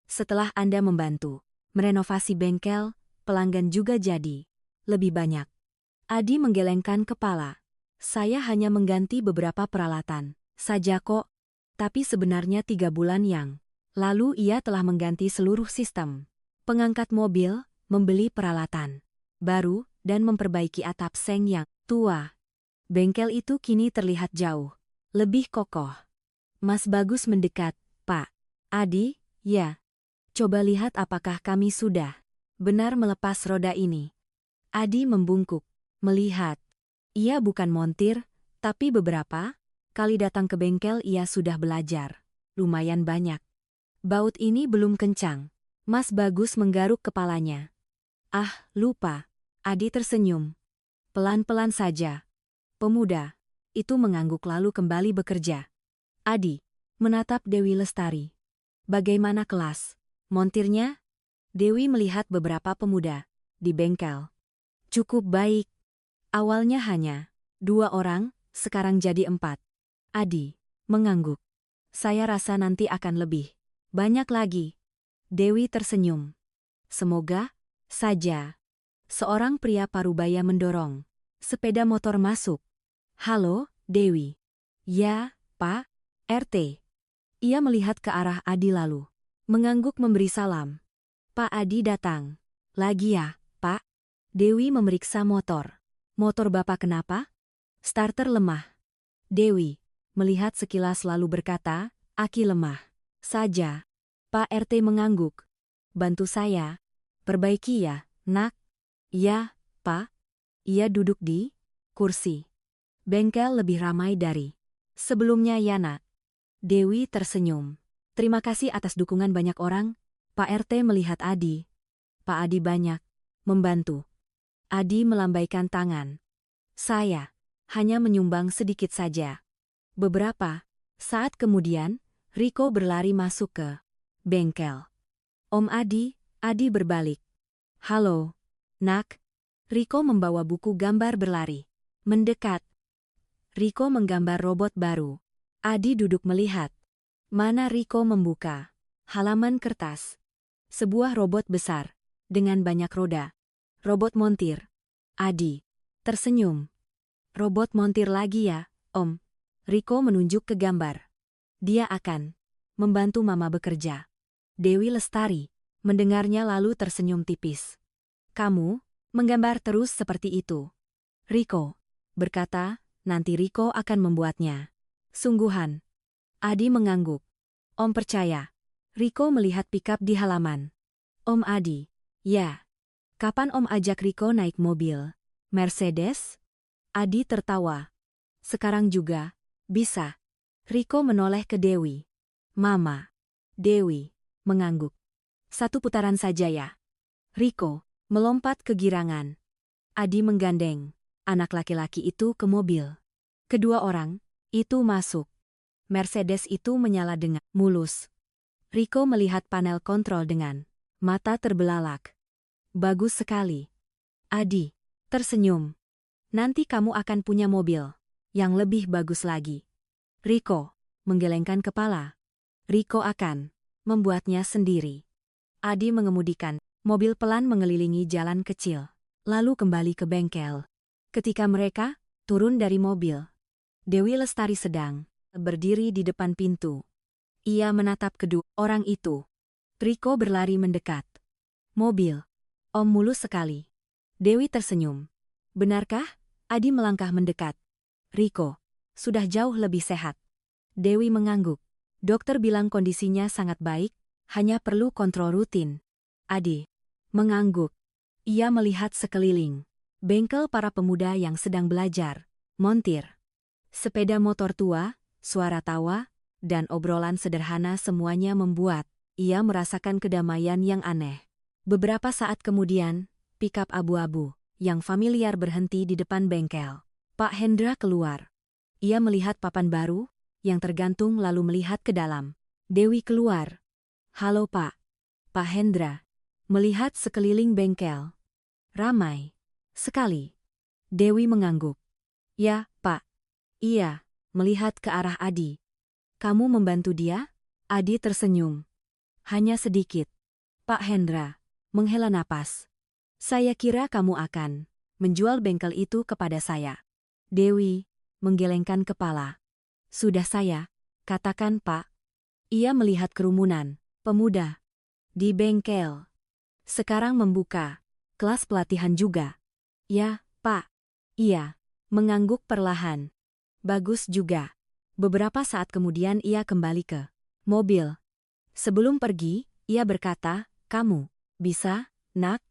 Setelah Anda membantu merenovasi bengkel, pelanggan juga jadi lebih banyak. Adi menggelengkan kepala. Saya hanya mengganti beberapa peralatan saja kok. Tapi sebenarnya 3 bulan yang lalu ia telah mengganti seluruh sistem. Pengangkat mobil, membeli peralatan baru, dan memperbaiki atap seng yang tua. Bengkel itu kini terlihat jauh lebih kokoh. Mas Bagus mendekat. Pak Adi, ya. Coba lihat apakah kami sudah benar melepas roda ini. Adi membungkuk. Melihat. Ia bukan montir, tapi beberapa kali datang ke bengkel ia sudah belajar. Lumayan banyak. Baut ini belum kencang. Mas Bagus menggaruk kepalanya. Ah, lupa. Adi tersenyum. Pelan-pelan saja. Pemuda itu mengangguk lalu kembali bekerja. Adi menatap Dewi Lestari. Bagaimana kelas montirnya? Dewi melihat beberapa pemuda di bengkel. Cukup baik. Awalnya hanya 2 orang, sekarang jadi 4. Adi mengangguk. Saya rasa nanti akan lebih banyak lagi. Dewi tersenyum. Semoga saja. Seorang pria parubaya mendorong sepeda motor masuk. Halo, Dewi. Ya, Pak RT. Ia melihat ke arah Adi lalu mengangguk memberi salam. Pak Adi datang. Lagi ya, Pak? Dewi memeriksa motor. Motor Bapak kenapa? Starter lemah. Dewi melihat sekilas lalu berkata, aki lemah saja. Pak RT mengangguk. Bantu saya. Perbaiki ya, nak. Ya, Pak. Ia duduk di kursi. Bengkel lebih ramai dari sebelumnya ya nak. Dewi tersenyum. Terima kasih atas dukungan banyak orang. Pak RT melihat Adi. Pak Adi banyak membantu. Adi melambaikan tangan. Saya hanya menyumbang sedikit saja. Beberapa saat kemudian, Riko berlari masuk ke bengkel. Om Adi berbalik. Halo, nak. Riko membawa buku gambar berlari. Mendekat. Riko menggambar robot baru. Adi duduk melihat. Mana Riko membuka halaman kertas. Sebuah robot besar dengan banyak roda. Robot montir. Adi tersenyum. Robot montir lagi ya, Om. Riko menunjuk ke gambar. Dia akan membantu Mama bekerja. Dewi Lestari mendengarnya lalu tersenyum tipis. Kamu menggambar terus seperti itu, Riko berkata, nanti Riko akan membuatnya sungguhan. Adi mengangguk. Om percaya. Riko melihat pikap di halaman. Om Adi, ya. Kapan Om ajak Riko naik mobil Mercedes? Adi tertawa. Sekarang juga bisa. Riko menoleh ke Dewi. Mama. Dewi mengangguk. 1 putaran saja ya. Riko melompat ke girangan. Adi menggandeng anak laki-laki itu ke mobil. Kedua orang itu masuk. Mercedes itu menyala dengan mulus. Riko melihat panel kontrol dengan mata terbelalak. Bagus sekali. Adi tersenyum. Nanti kamu akan punya mobil yang lebih bagus lagi. Riko menggelengkan kepala. Riko akan membuatnya sendiri. Adi mengemudikan. Mobil pelan mengelilingi jalan kecil, lalu kembali ke bengkel. Ketika mereka turun dari mobil, Dewi Lestari sedang berdiri di depan pintu. Ia menatap kedua orang itu. Riko berlari mendekat. Mobil. Om mulus sekali. Dewi tersenyum. Benarkah? Adi melangkah mendekat. Riko sudah jauh lebih sehat. Dewi mengangguk. Dokter bilang kondisinya sangat baik, hanya perlu kontrol rutin. Adi mengangguk. Ia melihat sekeliling. Bengkel para pemuda yang sedang belajar montir. Sepeda motor tua, suara tawa, dan obrolan sederhana semuanya membuat ia merasakan kedamaian yang aneh. Beberapa saat kemudian, pikap abu-abu yang familiar berhenti di depan bengkel. Pak Hendra keluar. Ia melihat papan baru yang tergantung lalu melihat ke dalam. Dewi keluar. "Halo Pak." Pak Hendra melihat sekeliling bengkel. Ramai sekali. Dewi mengangguk. "Ya, Pak." Ia melihat ke arah Adi. "Kamu membantu dia?" Adi tersenyum. "Hanya sedikit." Pak Hendra menghela napas. "Saya kira kamu akan menjual bengkel itu kepada saya." Dewi menggelengkan kepala. "Sudah saya katakan, Pak." Ia melihat kerumunan pemuda di bengkel. "Sekarang membuka kelas pelatihan juga." "Ya, Pak." Ia mengangguk perlahan. "Bagus juga." Beberapa saat kemudian ia kembali ke mobil. Sebelum pergi, ia berkata, "Kamu bisa, Nak?"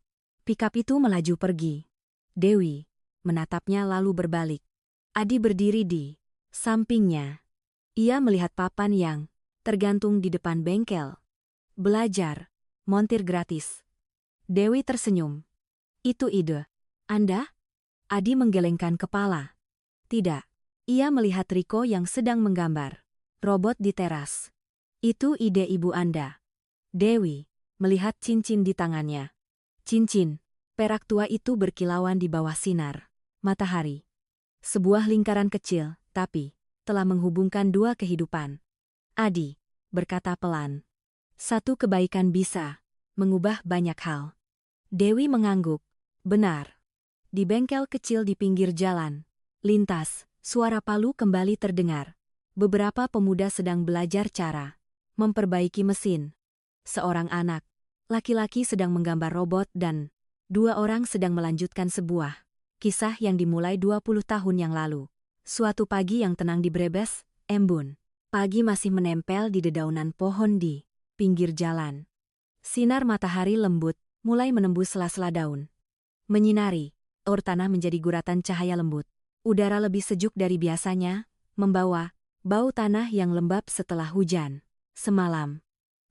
Pikap itu melaju pergi. Dewi menatapnya lalu berbalik. Adi berdiri di sampingnya. Ia melihat papan yang tergantung di depan bengkel. "Belajar, montir gratis." Dewi tersenyum. "Itu ide Anda?" Adi menggelengkan kepala. "Tidak." Ia melihat Riko yang sedang menggambar robot di teras. "Itu ide ibu Anda." Dewi melihat cincin di tangannya. Cincin perak tua itu berkilauan di bawah sinar matahari. Sebuah lingkaran kecil, tapi telah menghubungkan dua kehidupan. "Adi," berkata pelan, "satu kebaikan bisa mengubah banyak hal." Dewi mengangguk. "Benar." Di bengkel kecil di pinggir jalan lintas, suara palu kembali terdengar. Beberapa pemuda sedang belajar cara memperbaiki mesin. Seorang anak laki-laki sedang menggambar robot dan dua orang sedang melanjutkan sebuah kisah yang dimulai 20 tahun yang lalu. Suatu pagi yang tenang di Brebes, embun pagi masih menempel di dedaunan pohon di pinggir jalan. Sinar matahari lembut mulai menembus sela-sela daun, menyinari aur tanah menjadi guratan cahaya lembut. Udara lebih sejuk dari biasanya, membawa bau tanah yang lembab setelah hujan semalam.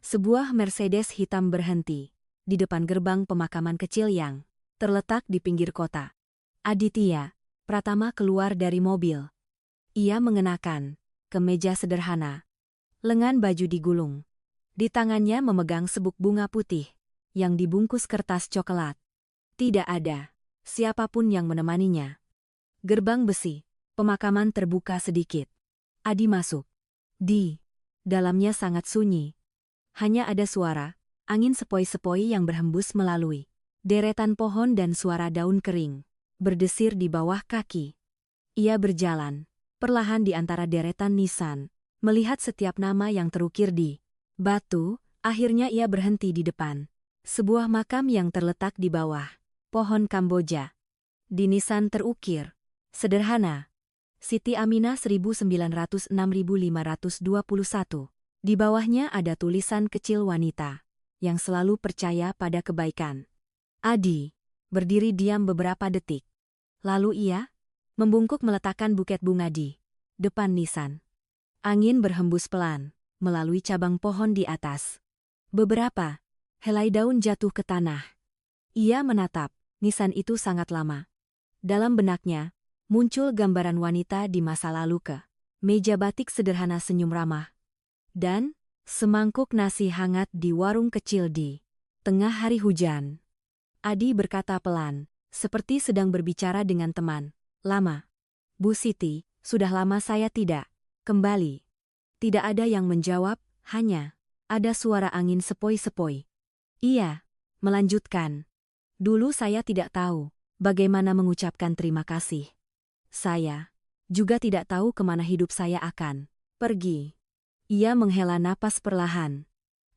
Sebuah Mercedes hitam berhenti di depan gerbang pemakaman kecil yang terletak di pinggir kota. Aditya Pratama keluar dari mobil. Ia mengenakan kemeja sederhana, lengan baju digulung. Di tangannya memegang sebuk bunga putih yang dibungkus kertas coklat. Tidak ada siapapun yang menemaninya. Gerbang besi pemakaman terbuka sedikit. Adi masuk. Di dalamnya sangat sunyi. Hanya ada suara angin sepoi-sepoi yang berhembus melalui deretan pohon dan suara daun kering berdesir di bawah kaki. Ia berjalan perlahan di antara deretan nisan, melihat setiap nama yang terukir di batu. Akhirnya ia berhenti di depan sebuah makam yang terletak di bawah pohon Kamboja. Di nisan terukir sederhana, Siti Aminah 1906-1521. Di bawahnya ada tulisan kecil wanita yang selalu percaya pada kebaikan. Adi berdiri diam beberapa detik. Lalu ia membungkuk meletakkan buket bunga di depan nisan. Angin berhembus pelan melalui cabang pohon di atas. Beberapa helai daun jatuh ke tanah. Ia menatap nisan itu sangat lama. Dalam benaknya muncul gambaran wanita di masa lalu ke meja batik sederhana senyum ramah. Dan semangkuk nasi hangat di warung kecil di tengah hari hujan. Adi berkata pelan, seperti sedang berbicara dengan teman lama. "Bu Siti, sudah lama saya tidak kembali." Tidak ada yang menjawab, hanya ada suara angin sepoi-sepoi. Ia melanjutkan, "Dulu saya tidak tahu bagaimana mengucapkan terima kasih. Saya juga tidak tahu kemana hidup saya akan pergi." Ia menghela napas perlahan.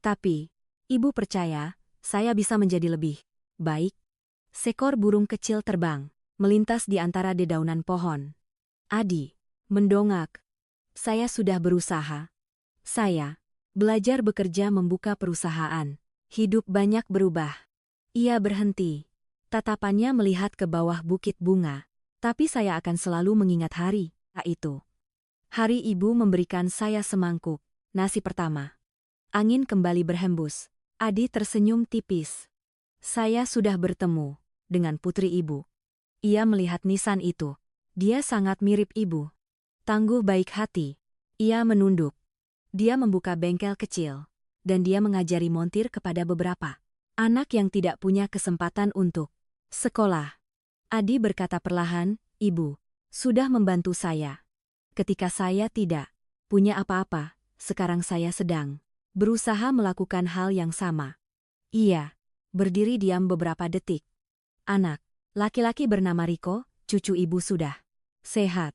"Tapi, ibu percaya, saya bisa menjadi lebih baik." Seekor burung kecil terbang, melintas di antara dedaunan pohon. Adi mendongak. "Saya sudah berusaha. Saya belajar bekerja membuka perusahaan. Hidup banyak berubah." Ia berhenti. Tatapannya melihat ke bawah bukit bunga. "Tapi saya akan selalu mengingat hari itu." Hari ibu memberikan saya semangkuk nasi pertama. Angin kembali berhembus. Adi tersenyum tipis. Saya sudah bertemu dengan putri ibu. Ia melihat nisan itu. Dia sangat mirip ibu. Tangguh baik hati. Ia menunduk. Dia membuka bengkel kecil. Dan dia mengajari montir kepada beberapa anak yang tidak punya kesempatan untuk sekolah. Adi berkata perlahan, Ibu sudah membantu saya. Ketika saya tidak punya apa-apa, sekarang saya sedang berusaha melakukan hal yang sama. Ia berdiri diam beberapa detik. Anak laki-laki bernama Riko, cucu ibu sudah sehat.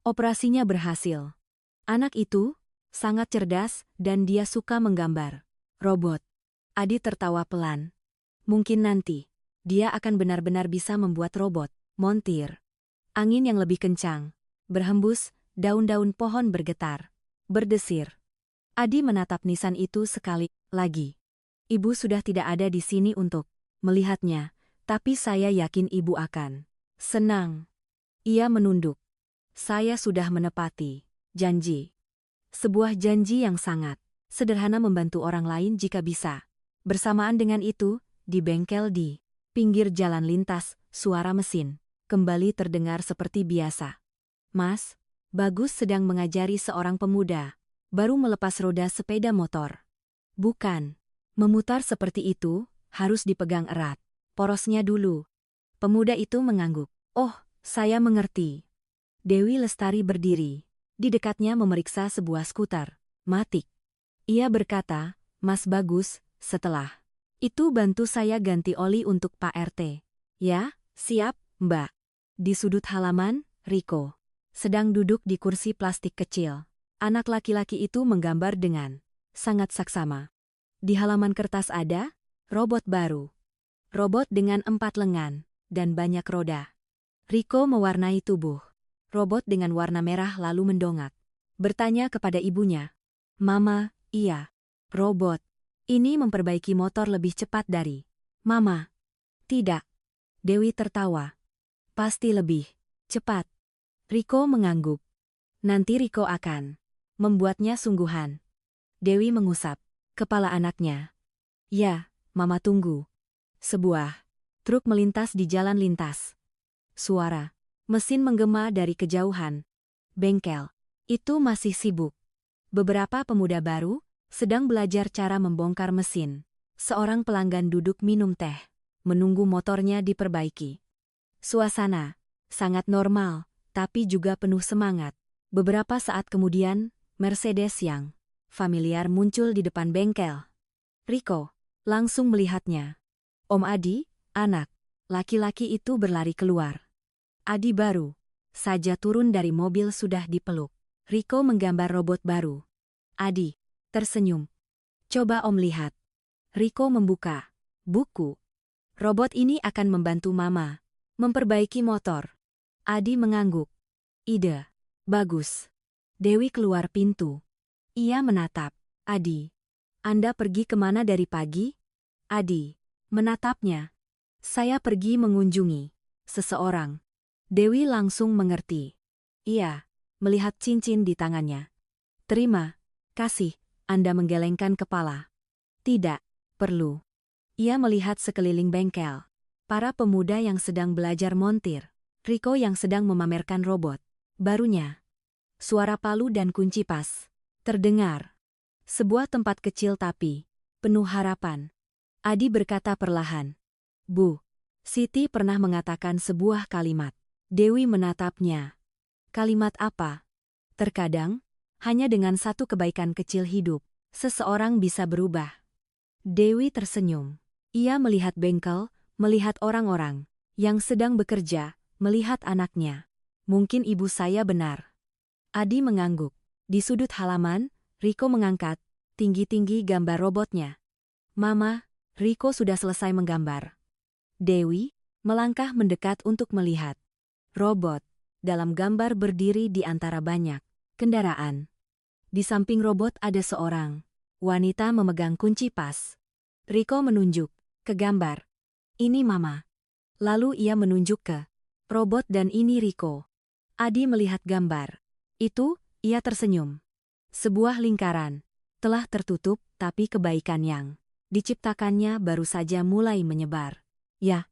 Operasinya berhasil. Anak itu sangat cerdas dan dia suka menggambar robot. Adi tertawa pelan. Mungkin nanti dia akan benar-benar bisa membuat robot montir. Angin yang lebih kencang berhembus, daun-daun pohon bergetar, berdesir. Adi menatap nisan itu sekali lagi. Ibu sudah tidak ada di sini untuk melihatnya, tapi saya yakin ibu akan senang. Ia menunduk. Saya sudah menepati janji. Sebuah janji yang sangat sederhana membantu orang lain jika bisa. Bersamaan dengan itu, di bengkel di pinggir jalan lintas, suara mesin kembali terdengar seperti biasa. Mas, Bagus sedang mengajari seorang pemuda baru melepas roda sepeda motor. Bukan. Memutar seperti itu, harus dipegang erat. Porosnya dulu. Pemuda itu mengangguk. Oh, saya mengerti. Dewi Lestari berdiri. Di dekatnya memeriksa sebuah skuter matic. Ia berkata, Mas Bagus, setelah itu bantu saya ganti oli untuk Pak RT. Ya, siap, Mbak. Di sudut halaman, Riko sedang duduk di kursi plastik kecil. Anak laki-laki itu menggambar dengan sangat saksama. Di halaman kertas ada robot baru. Robot dengan 4 lengan dan banyak roda. Riko mewarnai tubuh robot dengan warna merah lalu mendongak. Bertanya kepada ibunya. Mama, iya. Robot ini memperbaiki motor lebih cepat dari Mama. Tidak. Dewi tertawa. Pasti lebih cepat. Riko mengangguk. Nanti Riko akan membuatnya sungguhan. Dewi mengusap kepala anaknya. Ya, Mama tunggu. Sebuah truk melintas di jalan lintas. Suara mesin menggema dari kejauhan. Bengkel itu masih sibuk. Beberapa pemuda baru sedang belajar cara membongkar mesin. Seorang pelanggan duduk minum teh, menunggu motornya diperbaiki. Suasana sangat normal, tapi juga penuh semangat. Beberapa saat kemudian, Mercedes yang familiar muncul di depan bengkel. Riko langsung melihatnya. Om Adi, anak laki-laki itu berlari keluar. Adi baru saja turun dari mobil sudah dipeluk. Riko menggambar robot baru. Adi tersenyum. Coba Om lihat. Riko membuka buku. Robot ini akan membantu Mama memperbaiki motor. Adi mengangguk. Ide bagus. Dewi keluar pintu. Ia menatap Adi. Anda pergi kemana dari pagi? Adi menatapnya. Saya pergi mengunjungi seseorang. Dewi langsung mengerti. Ia melihat cincin di tangannya. Terima kasih. Anda menggelengkan kepala. Tidak perlu. Ia melihat sekeliling bengkel. Para pemuda yang sedang belajar montir. Riko yang sedang memamerkan robot barunya. Suara palu dan kunci pas terdengar. Sebuah tempat kecil tapi penuh harapan. Adi berkata perlahan. Bu, Siti pernah mengatakan sebuah kalimat. Dewi menatapnya. Kalimat apa? Terkadang, hanya dengan satu kebaikan kecil hidup, seseorang bisa berubah. Dewi tersenyum. Ia melihat bengkel, melihat orang-orang yang sedang bekerja, melihat anaknya. Mungkin ibu saya benar. Adi mengangguk. Di sudut halaman, Riko mengangkat tinggi-tinggi gambar robotnya. Mama, Riko sudah selesai menggambar. Dewi melangkah mendekat untuk melihat. Robot dalam gambar berdiri di antara banyak kendaraan. Di samping robot ada seorang wanita memegang kunci pas. Riko menunjuk ke gambar. Ini Mama. Lalu ia menunjuk ke robot dan ini Riko. Adi melihat gambar itu Ia tersenyum. Sebuah lingkaran. Telah tertutup, tapi kebaikan yang diciptakannya baru saja mulai menyebar. Ya,